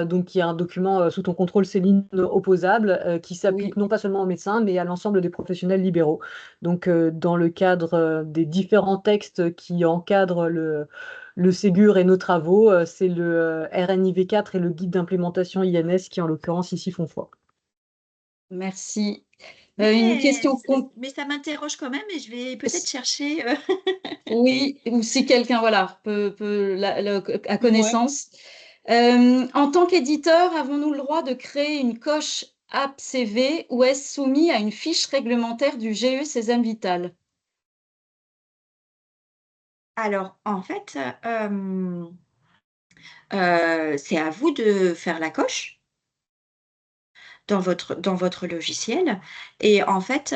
donc qui est un document sous ton contrôle, Céline, opposable, qui s'applique non pas seulement aux médecins, mais à l'ensemble des professionnels libéraux. Donc, dans le cadre des différents textes qui encadrent le Ségur et nos travaux, c'est le RNIV4 et le guide d'implémentation INS qui, en l'occurrence, ici font foi. Merci. Une question. Mais ça m'interroge quand même et je vais peut-être chercher. Oui, ou si quelqu'un voilà, a connaissance. En tant qu'éditeur, avons-nous le droit de créer une coche AppCV ou est-ce soumis à une fiche réglementaire du GE Sésame Vital? Alors, en fait, c'est à vous de faire la coche dans votre logiciel. Et en fait,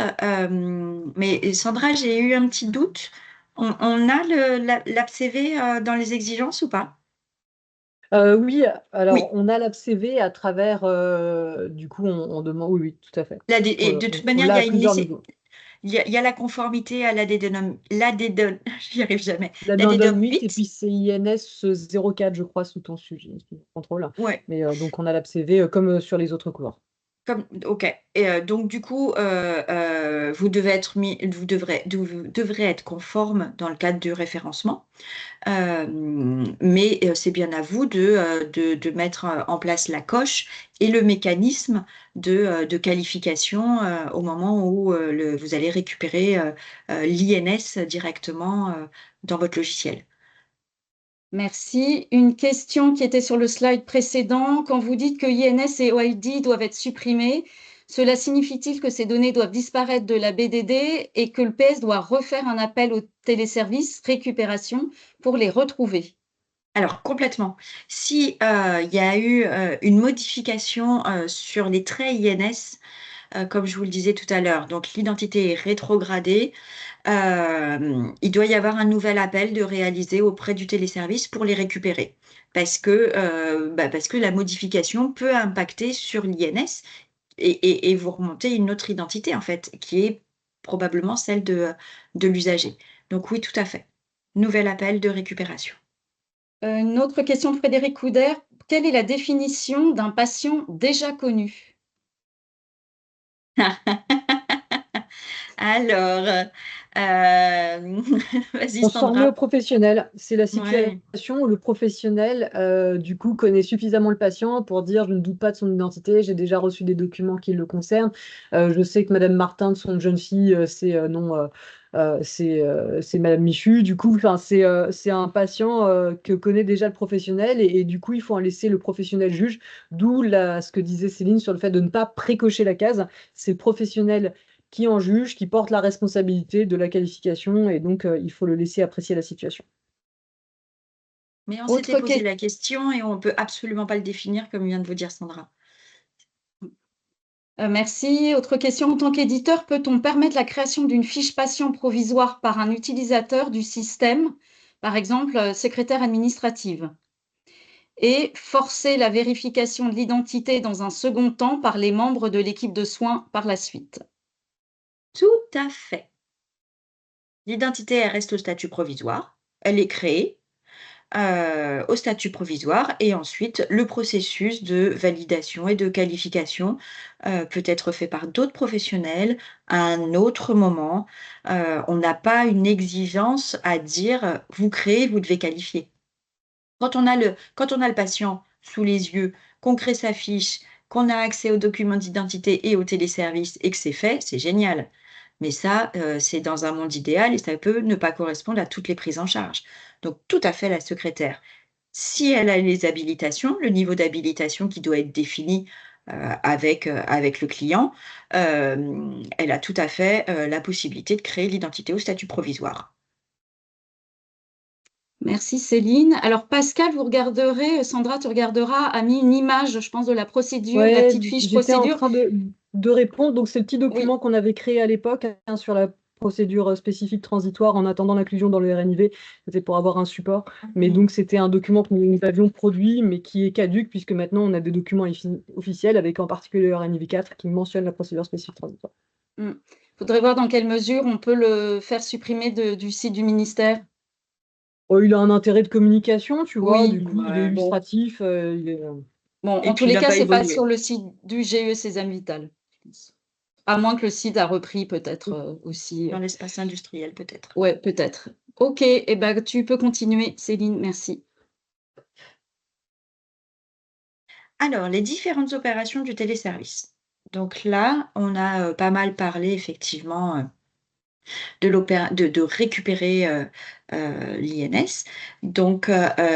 mais Sandra, j'ai eu un petit doute. On a l'AppCV dans les exigences ou pas? Oui, alors Oui. on a l'AppCV à travers, du coup, on demande, oui, tout à fait. Et de toute manière, il y a la conformité à j'y arrive jamais. L'ADDOM 8 et puis c'est INS 04, je crois, sous ton sujet, contrôle. Ouais. Mais donc on a l'AppCV comme sur les autres couloirs. Ok. Et donc du coup, vous devrez être conforme dans le cadre du référencement. Mais c'est bien à vous de mettre en place la coche et le mécanisme de qualification au moment où vous allez récupérer l'INS directement dans votre logiciel. Merci. Une question qui était sur le slide précédent. Quand vous dites que INS et OID doivent être supprimés, cela signifie-t-il que ces données doivent disparaître de la BDD et que le PS doit refaire un appel au téléservice récupération pour les retrouver? Alors, complètement. Si il y a eu une modification sur les traits INS, comme je vous le disais tout à l'heure, donc l'identité est rétrogradée, il doit y avoir un nouvel appel de réaliser auprès du téléservice pour les récupérer. Parce que la modification peut impacter sur l'INS et vous remontez une autre identité, en fait, qui est probablement celle de l'usager. Donc oui, tout à fait. Nouvel appel de récupération. Une autre question de Frédéric Couder. Quelle est la définition d'un patient déjà connu? Alors, vas-y On s'en remet Sandra. au professionnel. C'est la Ouais. situation où le professionnel, du coup, connaît suffisamment le patient pour dire je ne doute pas de son identité, j'ai déjà reçu des documents qui le concernent. Je sais que Madame Martin, de son jeune fille, c'est Madame Michu. Du coup, enfin, c'est un patient que connaît déjà le professionnel et du coup, il faut en laisser le professionnel juge. D'où ce que disait Céline sur le fait de ne pas précocher la case. C'est le professionnel qui en juge, qui porte la responsabilité de la qualification, et donc il faut le laisser apprécier la situation. Mais on s'était Autre posé question. la question et on peut absolument pas le définir comme vient de vous dire Sandra. Merci. Autre question. En tant qu'éditeur, peut-on permettre la création d'une fiche patient provisoire par un utilisateur du système, par exemple secrétaire administrative, et forcer la vérification de l'identité dans un second temps par les membres de l'équipe de soins par la suite? Tout à fait. L'identité, elle reste au statut provisoire. Elle est créée au statut provisoire et ensuite le processus de validation et de qualification peut être fait par d'autres professionnels à un autre moment. On n'a pas une exigence à dire: «Vous créez, vous devez qualifier». Quand on a le patient sous les yeux, qu'on crée sa fiche, qu'on a accès aux documents d'identité et au téléservice et que c'est fait, c'est génial. Mais ça, c'est dans un monde idéal et ça peut ne pas correspondre à toutes les prises en charge. Donc tout à fait la secrétaire. Si elle a les habilitations, le niveau d'habilitation qui doit être défini, avec le client, elle a tout à fait, la possibilité de créer l'identité au statut provisoire. Merci Céline. Alors Pascal, vous regarderez, Sandra, tu regarderas, a mis une image, je pense, de la procédure, de la Ouais, petite fiche j'étais en procédure. train de répondre. Donc, c'est le petit Oui. document qu'on avait créé à l'époque, hein, sur la procédure spécifique transitoire en attendant l'inclusion dans le RNIV. C'était pour avoir un support. Mais Mmh. donc, c'était un document que nous avions produit, mais qui est caduque, puisque maintenant, on a des documents officiels, avec en particulier le RNIV 4, qui mentionne la procédure spécifique transitoire. Faudrait voir dans quelle mesure on peut le faire supprimer du site du ministère. Oh, il a un intérêt de communication, tu vois. Oui, Du coup, il est Ouais. bon. illustratif. Bon, Et en tous puis il les n'a cas, pas c'est pas évolué. sur le site du GE Sésame Vital, je pense. À moins que le site a repris peut-être aussi. Dans l'espace industriel peut-être. Ouais, peut-être. Ok, eh ben, tu peux continuer, Céline, merci. Alors, les différentes opérations du téléservice. Donc là, on a, pas mal parlé effectivement, de récupérer, l'INS. Donc,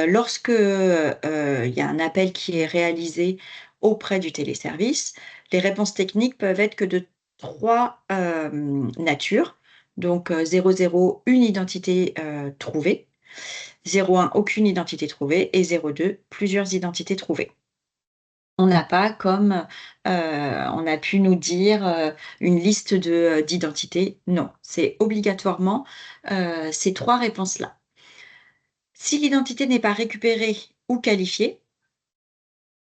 lorsque, il y a un appel qui est réalisé auprès du téléservice, les réponses techniques peuvent être que de 3 natures. Donc, 00, une identité, trouvée, 01, aucune identité trouvée et 02, plusieurs identités trouvées. On n'a pas comme, on a pu nous dire, une liste d'identités. Non, c'est obligatoirement, ces 3 réponses-là. Si l'identité n'est pas récupérée ou qualifiée,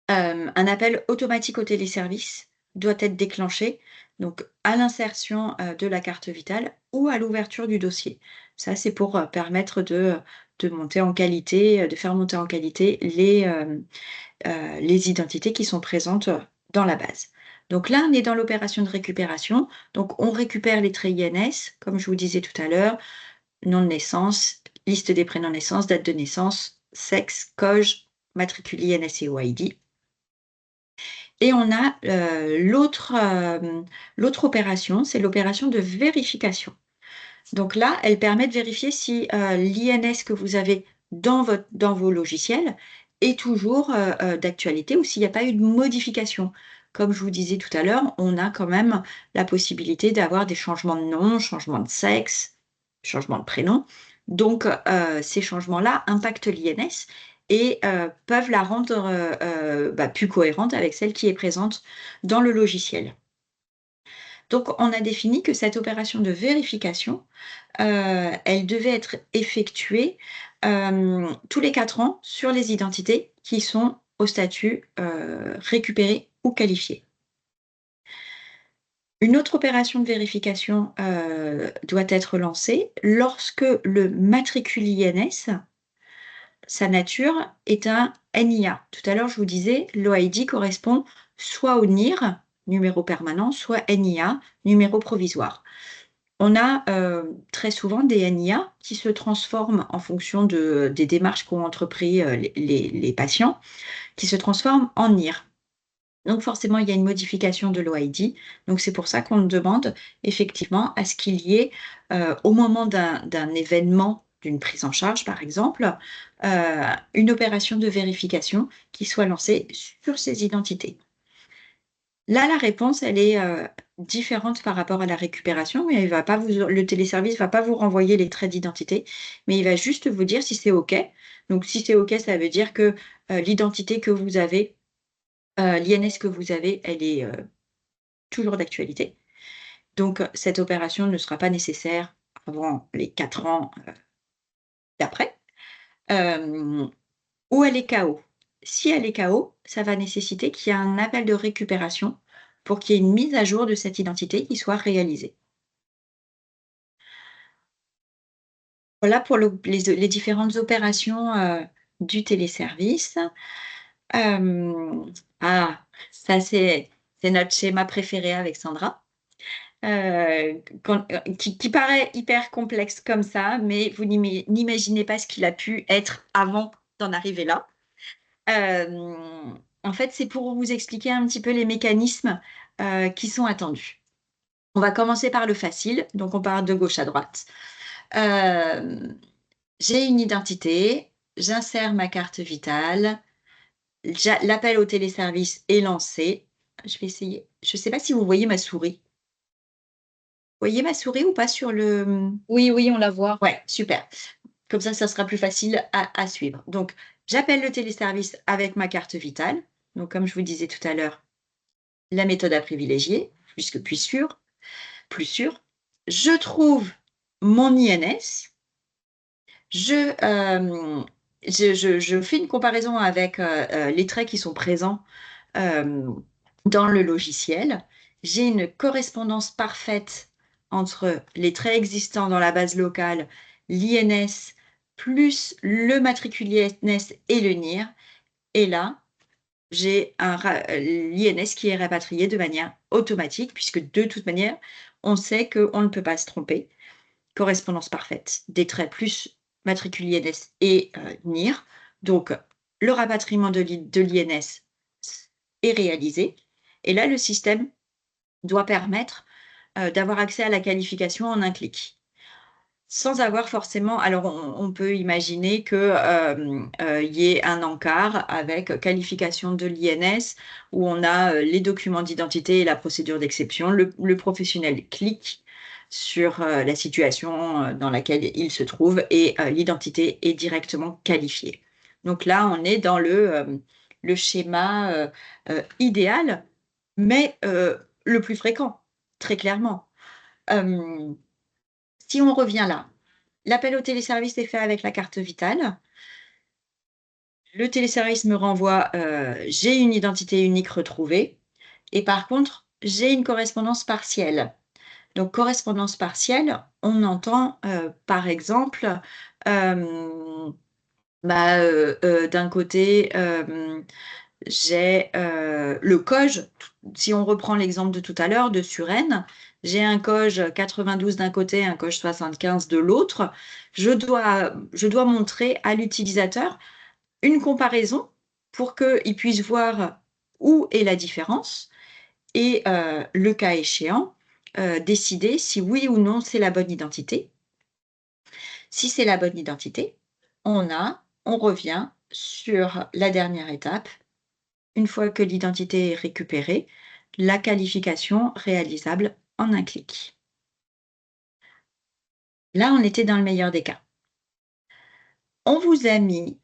un appel automatique au téléservice doit être déclenché, donc à l'insertion, de la carte vitale ou à l'ouverture du dossier. Ça, c'est pour, permettre de monter en qualité, de faire monter en qualité les identités qui sont présentes, dans la base. Donc là, on est dans l'opération de récupération. Donc on récupère les traits INS, comme je vous disais tout à l'heure, nom de naissance, liste des prénoms de naissance, date de naissance, sexe, COG, matricule INS et OID. Et on a, l'autre opération, c'est l'opération de vérification. Donc là, elle permet de vérifier si, l'INS que vous avez dans vos logiciels est toujours d'actualité ou s'il n'y a pas eu de modification. Comme je vous disais tout à l'heure, on a quand même la possibilité d'avoir des changements de nom, changements de sexe, changements de prénom. Donc, ces changements-là impactent l'INS et peuvent la rendre plus cohérente avec celle qui est présente dans le logiciel. Donc, on a défini que cette opération de vérification, elle devait être effectuée tous les 4 ans sur les identités qui sont au statut récupéré ou qualifié. Une autre opération de vérification doit être lancée lorsque le matricule INS, sa nature, est un NIA. Tout à l'heure, je vous disais, l'OID correspond soit au NIR, numéro permanent, soit NIA, numéro provisoire. On a très souvent des NIA qui se transforment en fonction des démarches qu'ont entrepris les patients, qui se transforment en NIR. Donc forcément, il y a une modification de l'OID. Donc c'est pour ça qu'on demande effectivement à ce qu'il y ait, au moment d'un événement, d'une prise en charge par exemple, une opération de vérification qui soit lancée sur ces identités. Là, la réponse, elle est différente par rapport à la récupération, mais le téléservice ne va pas vous renvoyer les traits d'identité, mais il va juste vous dire si c'est OK. Donc, si c'est OK, ça veut dire que l'identité que vous avez, l'INS que vous avez, elle est toujours d'actualité. Donc, cette opération ne sera pas nécessaire avant les 4 ans d'après. Ou elle est KO. Si elle est KO, ça va nécessiter qu'il y ait un appel de récupération pour qu'il y ait une mise à jour de cette identité qui soit réalisée. Voilà pour les différentes opérations du téléservice. Ça c'est notre schéma préféré avec Sandra, qui paraît hyper complexe comme ça, mais vous n'imaginez pas ce qu'il a pu être avant d'en arriver là. En fait, c'est pour vous expliquer un petit peu les mécanismes qui sont attendus. On va commencer par le facile, donc on part de gauche à droite. J'ai une identité, j'insère ma carte vitale, l'appel au téléservice est lancé. Je vais essayer. Je ne sais pas si vous voyez ma souris. Vous voyez ma souris ou pas sur le... Oui, oui, on la voit. Ouais, super. Comme ça sera plus facile à suivre. Donc, j'appelle le téléservice avec ma carte vitale. Donc, comme je vous disais tout à l'heure, la méthode à privilégier, puisque plus sûr. Je trouve mon INS. Je fais une comparaison avec les traits qui sont présents dans le logiciel. J'ai une correspondance parfaite entre les traits existants dans la base locale, l'INS, plus le matricule INS et le NIR. Et là, j'ai l'INS qui est rapatrié de manière automatique, puisque de toute manière, on sait qu'on ne peut pas se tromper. Correspondance parfaite des traits plus matricule INS et NIR. Donc, le rapatriement de l'INS est réalisé. Et là, le système doit permettre d'avoir accès à la qualification en un clic. Sans avoir forcément... Alors, on peut imaginer qu'il y ait un encart avec qualification de l'INS où on a les documents d'identité et la procédure d'exception. Le professionnel clique sur la situation dans laquelle il se trouve et l'identité est directement qualifiée. Donc là, on est dans le schéma idéal, mais le plus fréquent, très clairement. Si on revient là, l'appel au téléservice est fait avec la carte vitale. Le téléservice me renvoie j'ai une identité unique retrouvée. Et par contre, j'ai une correspondance partielle. Donc, correspondance partielle, on entend par exemple d'un côté, j'ai le COJ. Si on reprend l'exemple de tout à l'heure de Suresnes, j'ai un COJ 92 d'un côté, un COJ 75 de l'autre. Je dois montrer à l'utilisateur une comparaison pour qu'il puisse voir où est la différence et, le cas échéant, décider si oui ou non c'est la bonne identité. Si c'est la bonne identité, on revient sur la dernière étape. Une fois que l'identité est récupérée, la qualification réalisable en un clic. Là, on était dans le meilleur des cas. On vous a mis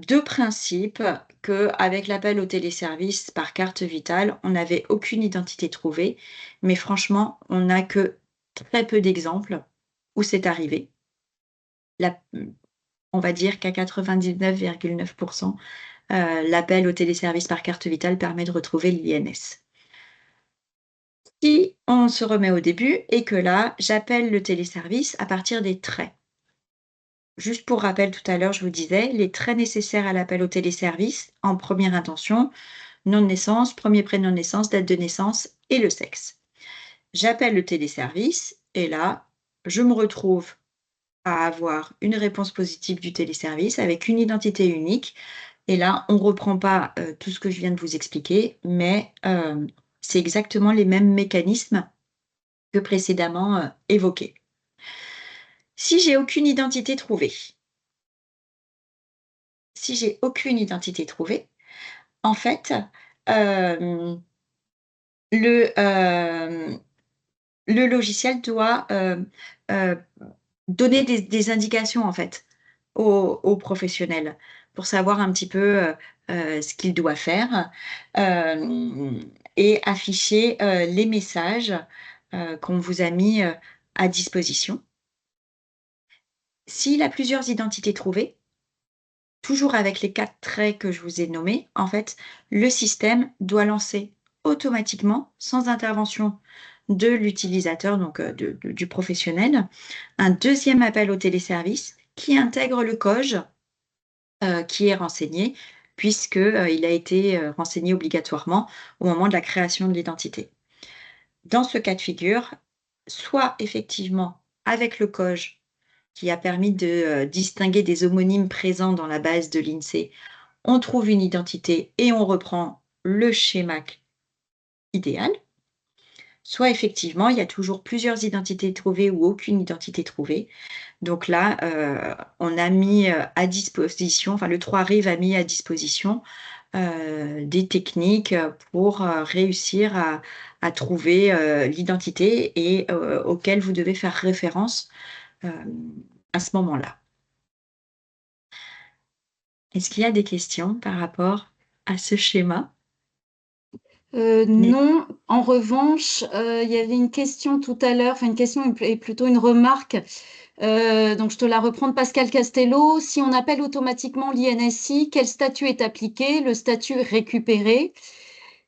deux principes qu'avec l'appel au téléservice par carte vitale, on n'avait aucune identité trouvée, mais franchement, on n'a que très peu d'exemples où c'est arrivé. On va dire qu'à 99,9%, l'appel au téléservice par carte vitale permet de retrouver l'INS. Si on se remet au début et que là, j'appelle le téléservice à partir des traits. Juste pour rappel, tout à l'heure, je vous disais, les traits nécessaires à l'appel au téléservice, en première intention, nom de naissance, premier prénom de naissance, date de naissance et le sexe. J'appelle le téléservice et là, je me retrouve à avoir une réponse positive du téléservice avec une identité unique. Et là, on ne reprend pas tout ce que je viens de vous expliquer, mais c'est exactement les mêmes mécanismes que précédemment évoqués. Si j'ai aucune identité trouvée, en fait, le logiciel doit donner des indications en fait aux professionnels pour savoir un petit peu ce qu'il doit faire et afficher les messages qu'on vous a mis à disposition. S'il a plusieurs identités trouvées, toujours avec les 4 traits que je vous ai nommés, en fait, le système doit lancer automatiquement, sans intervention de l'utilisateur, donc du professionnel, un deuxième appel au téléservice qui intègre le COJ qui est renseigné, puisqu'il a été renseigné obligatoirement au moment de la création de l'identité. Dans ce cas de figure, soit effectivement avec le COJ qui a permis de distinguer des homonymes présents dans la base de l'INSEE, on trouve une identité et on reprend le schéma idéal. Soit effectivement, il y a toujours plusieurs identités trouvées ou aucune identité trouvée. Donc là, on a mis à disposition, enfin le 3Rive a mis à disposition des techniques pour réussir à trouver l'identité et auquel vous devez faire référence à ce moment-là. Est-ce qu'il y a des questions par rapport à ce schéma? Non, en revanche, il y avait une question tout à l'heure, enfin une question et plutôt une remarque. Donc je te la reprends de Pascal Castello. Si on appelle automatiquement l'INSI, quel statut est appliqué? Le statut récupéré,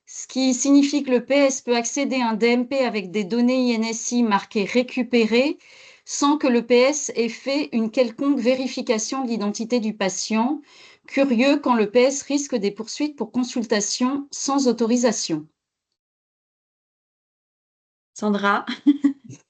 ce qui signifie que le PS peut accéder à un DMP avec des données INSI marquées récupérées sans que le PS ait fait une quelconque vérification de l'identité du patient. Curieux quand le PS risque des poursuites pour consultation sans autorisation. Sandra,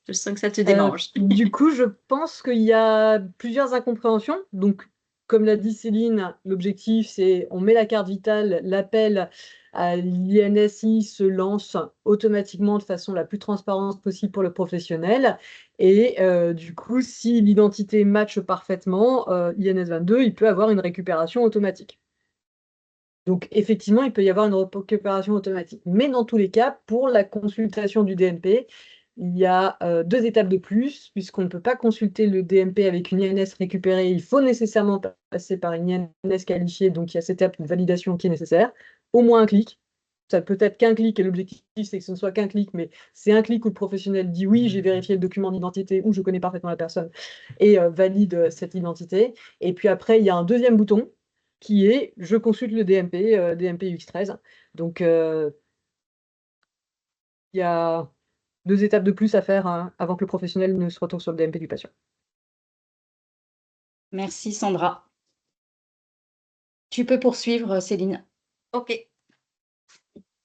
je sens que ça te démange. Du coup, je pense qu'il y a plusieurs incompréhensions. Donc, comme l'a dit Céline, l'objectif, c'est on met la carte vitale, l'appel à l'INSI se lance automatiquement de façon la plus transparente possible pour le professionnel. Et du coup, si l'identité matche parfaitement, INS22, il peut avoir une récupération automatique. Donc, effectivement, il peut y avoir une récupération automatique. Mais dans tous les cas, pour la consultation du DMP, il y a 2 étapes de plus, puisqu'on ne peut pas consulter le DMP avec une INS récupérée. Il faut nécessairement passer par une INS qualifiée, donc il y a cette étape de validation qui est nécessaire. Au moins un clic. Ça peut être qu'un clic, et l'objectif, c'est que ce ne soit qu'un clic, mais c'est un clic où le professionnel dit oui, j'ai vérifié le document d'identité, ou je connais parfaitement la personne, et valide cette identité. Et puis après, il y a un deuxième bouton, qui est je consulte le DMP, DMP UX13. Donc, il y a 2 étapes de plus à faire avant que le professionnel ne se retrouve sur le DMP du patient. Merci Sandra. Tu peux poursuivre, Céline. Ok.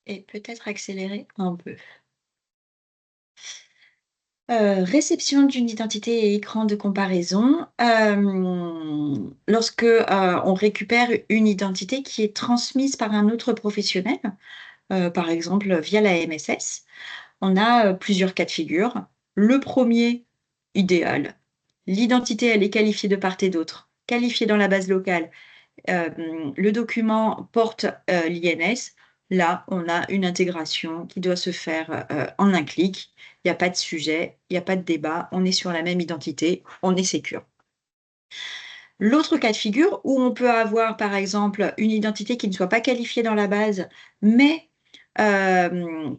Et peut-être accélérer un peu. Réception d'une identité et écran de comparaison. Lorsque on récupère une identité qui est transmise par un autre professionnel, par exemple via la MSS, on a plusieurs cas de figure. Le premier, idéal. L'identité, elle est qualifiée de part et d'autre. qualifié dans la base locale, le document porte l'INS, là, on a une intégration qui doit se faire en un clic. Il n'y a pas de sujet, il n'y a pas de débat, on est sur la même identité, on est sécure. L'autre cas de figure où on peut avoir, par exemple, une identité qui ne soit pas qualifiée dans la base, mais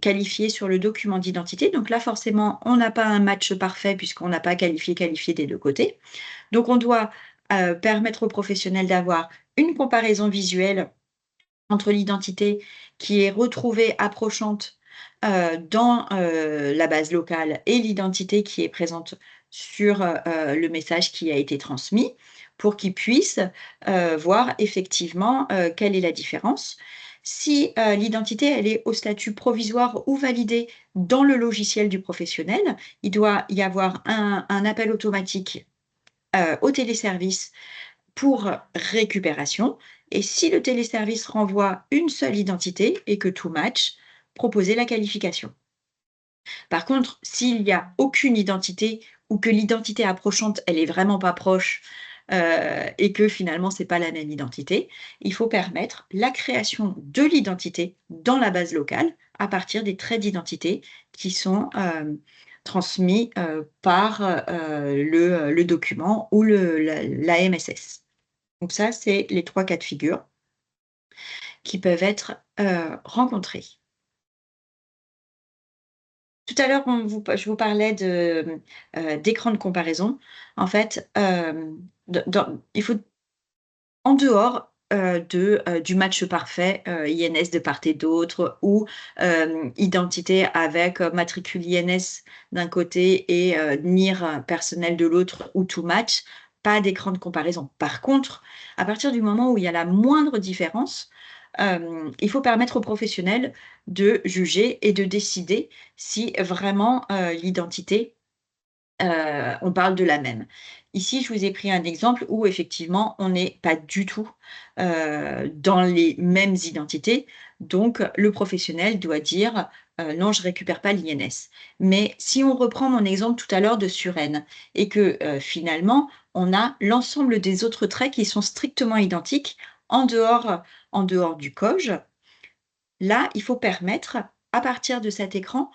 qualifiée sur le document d'identité. Donc là, forcément, on n'a pas un match parfait puisqu'on n'a pas qualifié des deux côtés. Donc, on doit permettre aux professionnels d'avoir une comparaison visuelle entre l'identité qui est retrouvée approchante dans la base locale et l'identité qui est présente sur le message qui a été transmis pour qu'ils puissent voir effectivement quelle est la différence. Si l'identité elle est au statut provisoire ou validée dans le logiciel du professionnel, il doit y avoir un appel automatique au téléservice pour récupération. Et si le téléservice renvoie une seule identité et que tout match, proposer la qualification. Par contre, s'il n'y a aucune identité ou que l'identité approchante, elle est vraiment pas proche et que finalement, c'est pas la même identité, il faut permettre la création de l'identité dans la base locale à partir des traits d'identité qui sont transmis par le document ou la MSS. Donc ça, c'est les 3 cas de figure qui peuvent être rencontrés. Tout à l'heure, je vous parlais d'écran de comparaison. En fait, il faut, en dehors du match parfait, INS de part et d'autre, ou identité avec matricule INS d'un côté et NIR personnel de l'autre, ou tout match, pas d'écran de comparaison. Par contre, à partir du moment où il y a la moindre différence, il faut permettre aux professionnels de juger et de décider si vraiment l'identité, on parle de la même. Ici, je vous ai pris un exemple où effectivement, on n'est pas du tout dans les mêmes identités. Donc, le professionnel doit dire non, je ne récupère pas l'INS. Mais si on reprend mon exemple tout à l'heure de Suren et que finalement, on a l'ensemble des autres traits qui sont strictement identiques en dehors du COJ, là, il faut permettre, à partir de cet écran,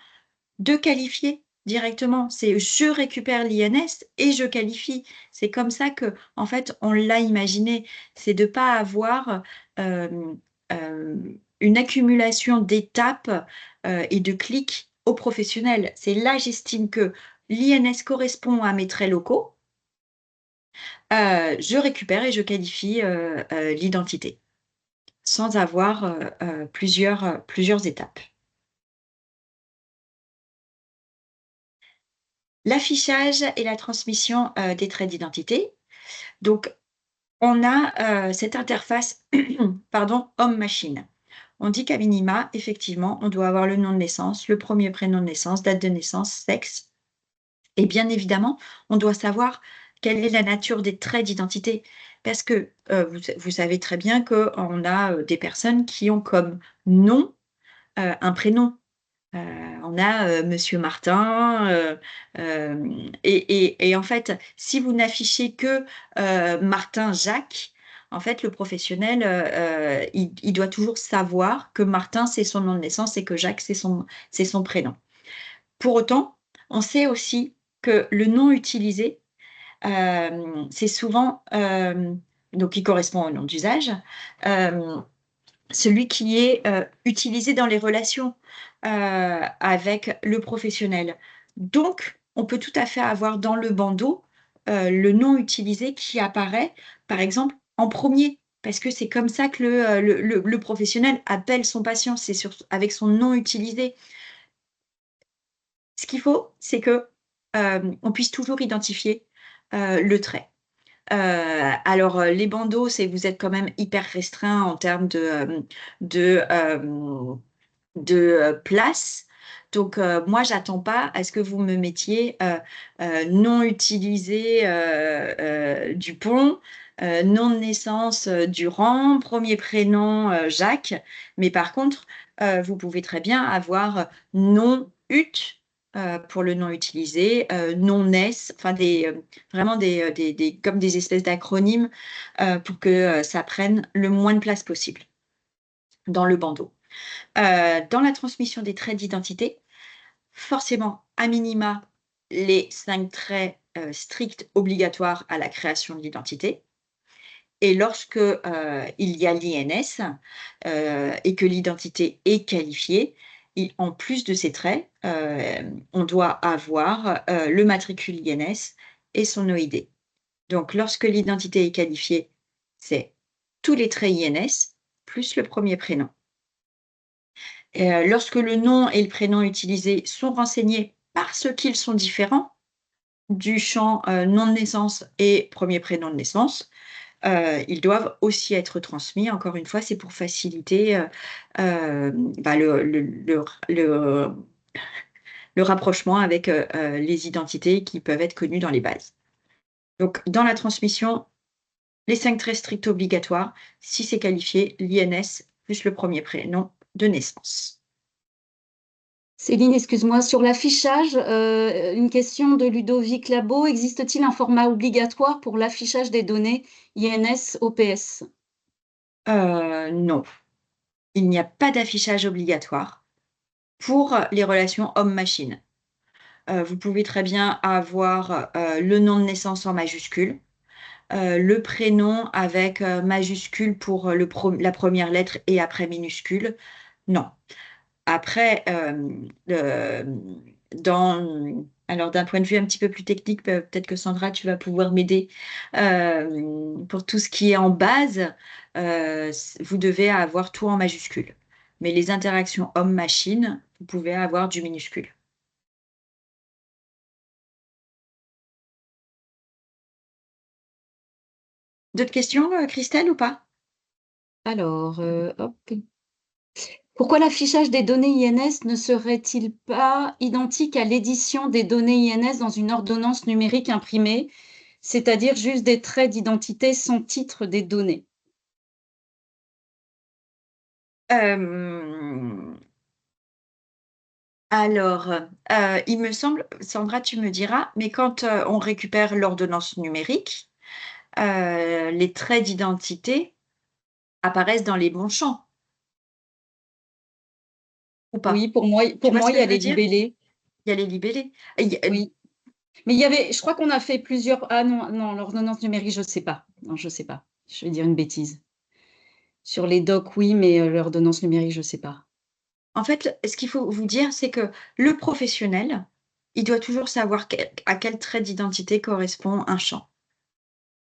de qualifier directement. C'est je récupère l'INS et je qualifie. C'est comme ça que, en fait, on l'a imaginé. C'est de ne pas avoir une accumulation d'étapes et de clics au professionnel. C'est là, j'estime que l'INS correspond à mes traits locaux. Je récupère et je qualifie l'identité sans avoir plusieurs étapes. L'affichage et la transmission des traits d'identité. Donc, on a cette interface homme-machine. On dit qu'à minima, effectivement, on doit avoir le nom de naissance, le premier prénom de naissance, date de naissance, sexe. Et bien évidemment, on doit savoir quelle est la nature des traits d'identité. Parce que vous savez très bien qu'on a des personnes qui ont comme nom un prénom. On a Monsieur Martin, et en fait, si vous n'affichez que Martin Jacques, en fait, le professionnel, il doit toujours savoir que Martin, c'est son nom de naissance et que Jacques, c'est son prénom. Pour autant, on sait aussi que le nom utilisé, c'est souvent, donc qui correspond au nom d'usage, celui qui est utilisé dans les relations avec le professionnel. Donc, on peut tout à fait avoir dans le bandeau le nom utilisé qui apparaît, par exemple, en premier, parce que c'est comme ça que le professionnel appelle son patient, c'est avec son nom utilisé. Ce qu'il faut, c'est que on puisse toujours identifier le trait. Alors, les bandeaux, vous êtes quand même hyper restreint en termes de place. Donc, moi, j'attends pas à ce que vous me mettiez nom utilisé Dupont, nom de naissance Durand, premier prénom Jacques. Mais par contre, vous pouvez très bien avoir nom UT pour le nom utilisé, non-NES, enfin vraiment comme des espèces d'acronymes pour que ça prenne le moins de place possible dans le bandeau. Dans la transmission des traits d'identité, forcément, à minima, les 5 traits stricts obligatoires à la création de l'identité. Et lorsque il y a l'INS et que l'identité est qualifiée, en plus de ces traits, on doit avoir le matricule INS et son OID. Donc, lorsque l'identité est qualifiée, c'est tous les traits INS plus le premier prénom. Lorsque le nom et le prénom utilisés sont renseignés parce qu'ils sont différents du champ nom de naissance et premier prénom de naissance, ils doivent aussi être transmis. Encore une fois, c'est pour faciliter le rapprochement avec les identités qui peuvent être connues dans les bases. Donc, dans la transmission, les 5 traits stricts obligatoires, si c'est qualifié, l'INS plus le premier prénom de naissance. Céline, excuse-moi, sur l'affichage, une question de Ludovic Labo. Existe-t-il un format obligatoire pour l'affichage des données INS-OPS? Non, il n'y a pas d'affichage obligatoire pour les relations homme-machine. Vous pouvez très bien avoir le nom de naissance en majuscule, le prénom avec majuscule pour la première lettre et après minuscule. Non. Après, alors d'un point de vue un petit peu plus technique, peut-être que Sandra, tu vas pouvoir m'aider. Pour tout ce qui est en base, vous devez avoir tout en majuscule. Mais les interactions homme-machine, vous pouvez avoir du minuscule. D'autres questions, Christelle, ou pas? Alors, hop. Pourquoi l'affichage des données INS ne serait-il pas identique à l'édition des données INS dans une ordonnance numérique imprimée, c'est-à-dire juste des traits d'identité sans titre des données? Alors, il me semble, Sandra, tu me diras, mais quand on récupère l'ordonnance numérique, les traits d'identité apparaissent dans les bons champs, ou Oui, pas? pour moi, Tu vois ce il que y a je veux les dire? libellés. Il y a les libellés. Oui. Mais il y avait, je crois qu'on a fait plusieurs. Ah non, non, l'ordonnance numérique, je sais pas. Non, je sais pas. Je vais dire une bêtise. Sur les docs, oui, mais l'ordonnance numérique, je sais pas. En fait, ce qu'il faut vous dire, c'est que le professionnel, il doit toujours savoir à quel trait d'identité correspond un champ.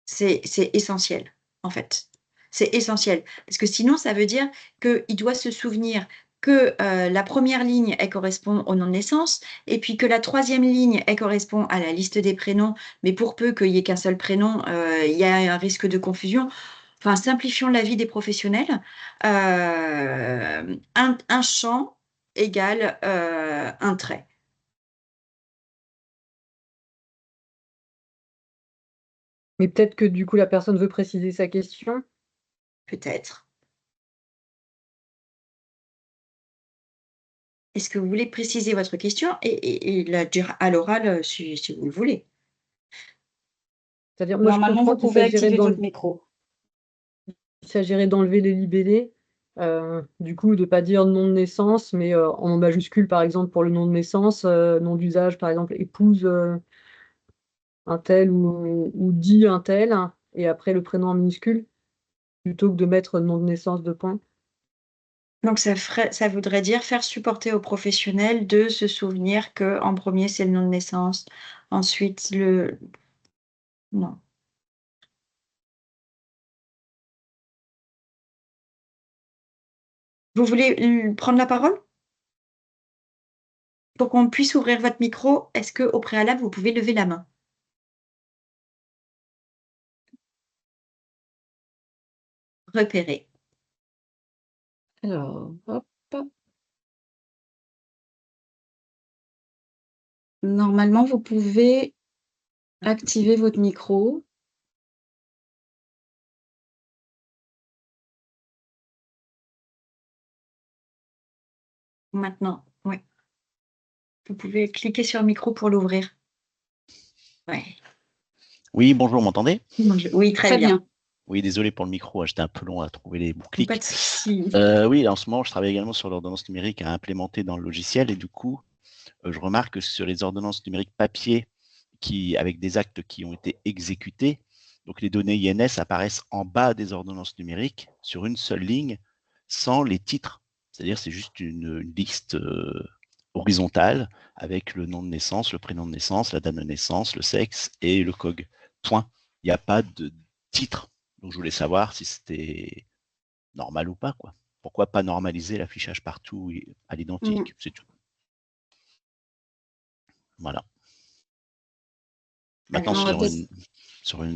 C'est essentiel, en fait. C'est essentiel parce que sinon ça veut dire qu'il doit se souvenir que, la première ligne, elle correspond au nom de naissance et puis que la troisième ligne, elle correspond à la liste des prénoms, mais pour peu qu'il y ait qu'un seul prénom, il y a un risque de confusion. Enfin, simplifions la vie des professionnels. Un champ égale, un trait, Mais peut-être que du coup, la personne veut préciser sa question. peut-être. Est-ce que vous voulez préciser votre question et la dire à l'oral, si vous le voulez? C'est-à-dire, moi, je Normalement, comprends vous qu'il pouvez s'agirait activer votre micro. d'enlever les libellés, du coup, de pas dire nom de naissance, mais en majuscule, par exemple, pour le nom de naissance, nom d'usage, par exemple, épouse un tel ou dit un tel, et après le prénom en minuscule, plutôt que de mettre nom de naissance de point. Donc ça voudrait dire faire supporter aux professionnels de se souvenir qu'en premier c'est le nom de naissance, ensuite non. Vous voulez prendre la parole? Pour qu'on puisse ouvrir votre micro, est-ce qu'au préalable, vous pouvez lever la main? Repérer. Alors, hop. Normalement, vous pouvez activer votre micro. Maintenant, oui. vous pouvez cliquer sur le micro pour l'ouvrir. Ouais. Oui, bonjour, m'entendez? Oui, très Très bien. bien. Oui, désolé pour le micro, j'étais un peu long à trouver les bons Pas clics. de souci. Oui, en ce moment, je travaille également sur l'ordonnance numérique à implémenter dans le logiciel et du coup, je remarque que sur les ordonnances numériques papier, avec des actes qui ont été exécutés, donc les données INS apparaissent en bas des ordonnances numériques sur une seule ligne, sans les titres. C'est-à-dire, c'est juste une liste horizontale avec le nom de naissance, le prénom de naissance, la date de naissance, le sexe et le COG. Point. Il n'y a pas de titre. Donc, je voulais savoir si c'était normal ou pas, quoi. Pourquoi pas normaliser l'affichage partout à l'identique, c'est tout. Voilà. Maintenant, Alors,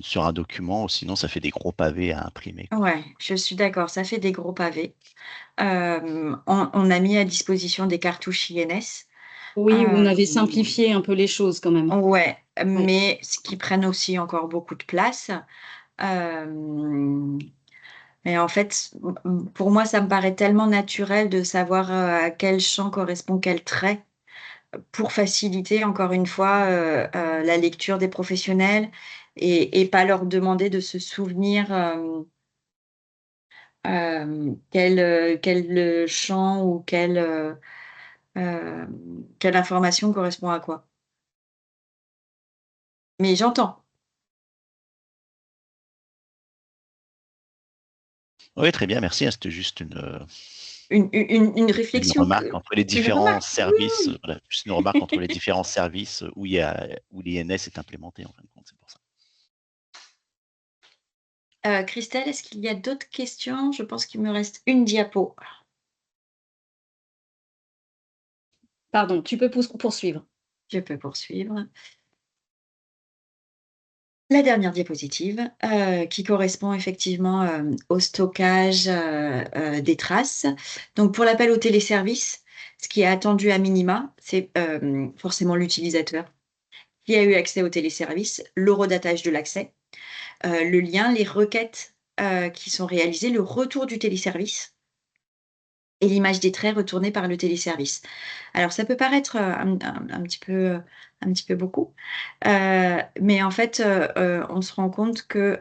sur un document, sinon ça fait des gros pavés à imprimer, quoi. ouais, je suis d'accord, ça fait des gros pavés. On a mis à disposition des cartouches INS. Oui, où on avait Euh, simplifié un peu les choses quand même. Ouais, Ouais. mais ce qui prennent aussi encore beaucoup de place. Mais en fait, pour moi, ça me paraît tellement naturel de savoir à quel champ correspond quel trait pour faciliter, encore une fois, la lecture des professionnels et pas leur demander de se souvenir quel champ ou quelle information correspond à quoi. Mais j'entends. Oui, très bien, merci. C'était juste Une une réflexion, remarque entre les une différents remarque. services. Voilà, juste une remarque entre les différents services où l'INS est implémenté, en fin de compte, c'est pour ça. Christelle, est-ce qu'il y a d'autres questions? Je pense qu'il me reste une diapo. Pardon, tu peux poursuivre. Je peux poursuivre. La dernière diapositive, qui correspond effectivement au stockage des traces. Donc, pour l'appel au téléservice, ce qui est attendu à minima, c'est forcément l'utilisateur qui a eu accès au téléservice, l'horodatage de l'accès, le lien, les requêtes qui sont réalisées, le retour du téléservice et l'image des traits retournés par le téléservice. Alors ça peut paraître, un petit peu beaucoup, mais en fait, on se rend compte que,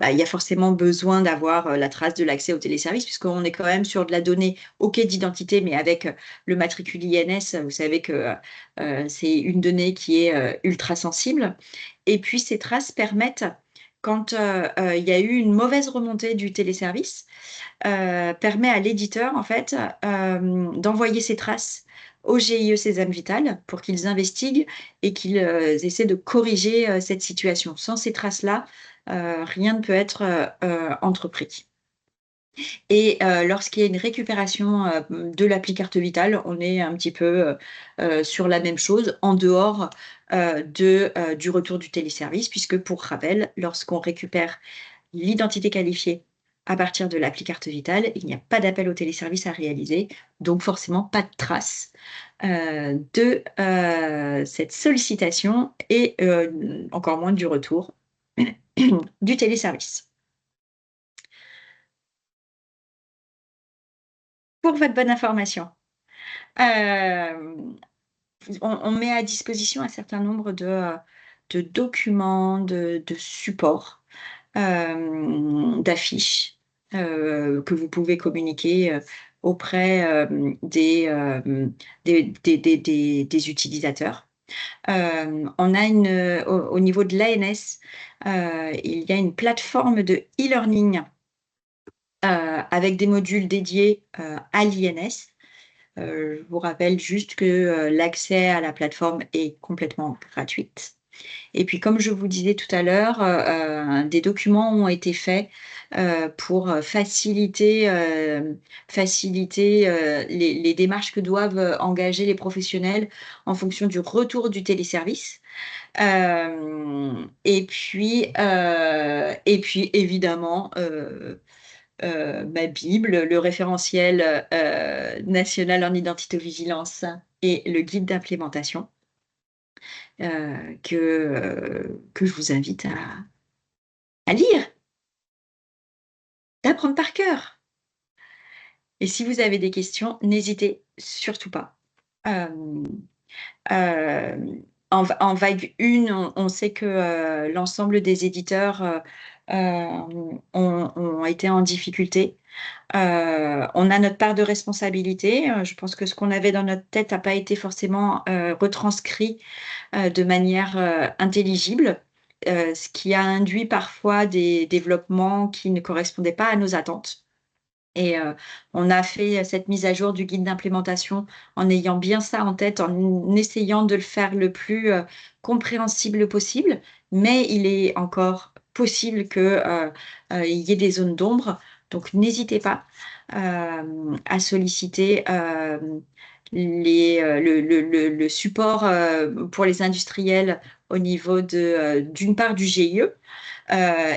il y a forcément besoin d'avoir, la trace de l'accès au téléservice puisqu'on est quand même sur de la donnée OK d'identité, mais avec, le matricule INS, vous savez que, c'est une donnée qui est, ultra sensible et puis ces traces permettent quand, il y a eu une mauvaise remontée du téléservice, permet à l'éditeur, en fait, d'envoyer ces traces au GIE Sésame Vital pour qu'ils investiguent et qu'ils essaient de corriger cette situation. Sans ces traces-là, rien ne peut être entrepris. Et lorsqu'il y a une récupération de l'appli carte vitale, on est un petit peu sur la même chose en dehors du retour du téléservice, puisque pour rappel, lorsqu'on récupère l'identité qualifiée à partir de l'appli carte vitale, il n'y a pas d'appel au téléservice à réaliser, donc forcément pas de trace de cette sollicitation et encore moins du retour du téléservice. Pour votre bonne information, on met à disposition un certain nombre de documents, de supports, d'affiches que vous pouvez communiquer auprès des utilisateurs. On a au niveau de l'ANS, il y a une plateforme de e-learning avec des modules dédiés à l'INS. Je vous rappelle juste que l'accès à la plateforme est complètement gratuit. Et puis, comme je vous disais tout à l'heure, des documents ont été faits pour faciliter les démarches que doivent engager les professionnels en fonction du retour du téléservice. Et puis évidemment, ma Bible, le référentiel national en identité-vigilance et le guide d'implémentation que je vous invite à lire, d'apprendre par cœur. Et si vous avez des questions, n'hésitez surtout pas. En vague 1, on sait que l'ensemble des éditeurs ont été en difficulté. On a notre part de responsabilité. Je pense que ce qu'on avait dans notre tête n'a pas été forcément retranscrit de manière intelligible, ce qui a induit parfois des développements qui ne correspondaient pas à nos attentes. Et on a fait cette mise à jour du guide d'implémentation en ayant bien ça en tête, en essayant de le faire le plus compréhensible possible. Mais il est encore possible qu'il y ait des zones d'ombre. Donc n'hésitez pas à solliciter le support pour les industriels au niveau d'une part du GIE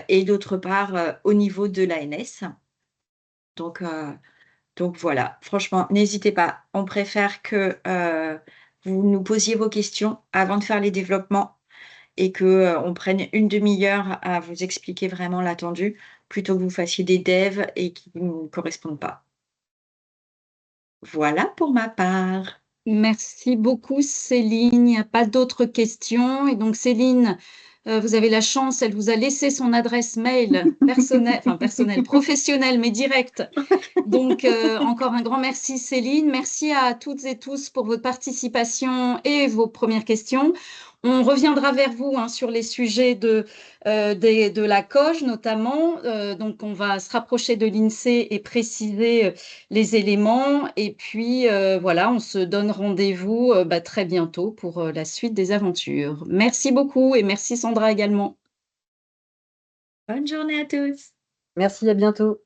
et d'autre part au niveau de l'ANS. Donc, donc voilà, franchement, n'hésitez pas. On préfère que vous nous posiez vos questions avant de faire les développements et que on prenne une demi-heure à vous expliquer vraiment l'attendu, plutôt que vous fassiez des devs et qui ne correspondent pas. Voilà pour ma part. Merci beaucoup Céline. Il n'y a pas d'autres questions. Et donc Céline, vous avez la chance, elle vous a laissé son adresse mail personnelle, professionnelle, mais directe. Donc encore un grand merci Céline. Merci à toutes et tous pour votre participation et vos premières questions. On reviendra vers vous sur les sujets de la COG notamment. Donc on va se rapprocher de l'INSEE et préciser les éléments. Et puis voilà, on se donne rendez-vous très bientôt pour la suite des aventures. Merci beaucoup et merci Sandra également. Bonne journée à tous. Merci, à bientôt.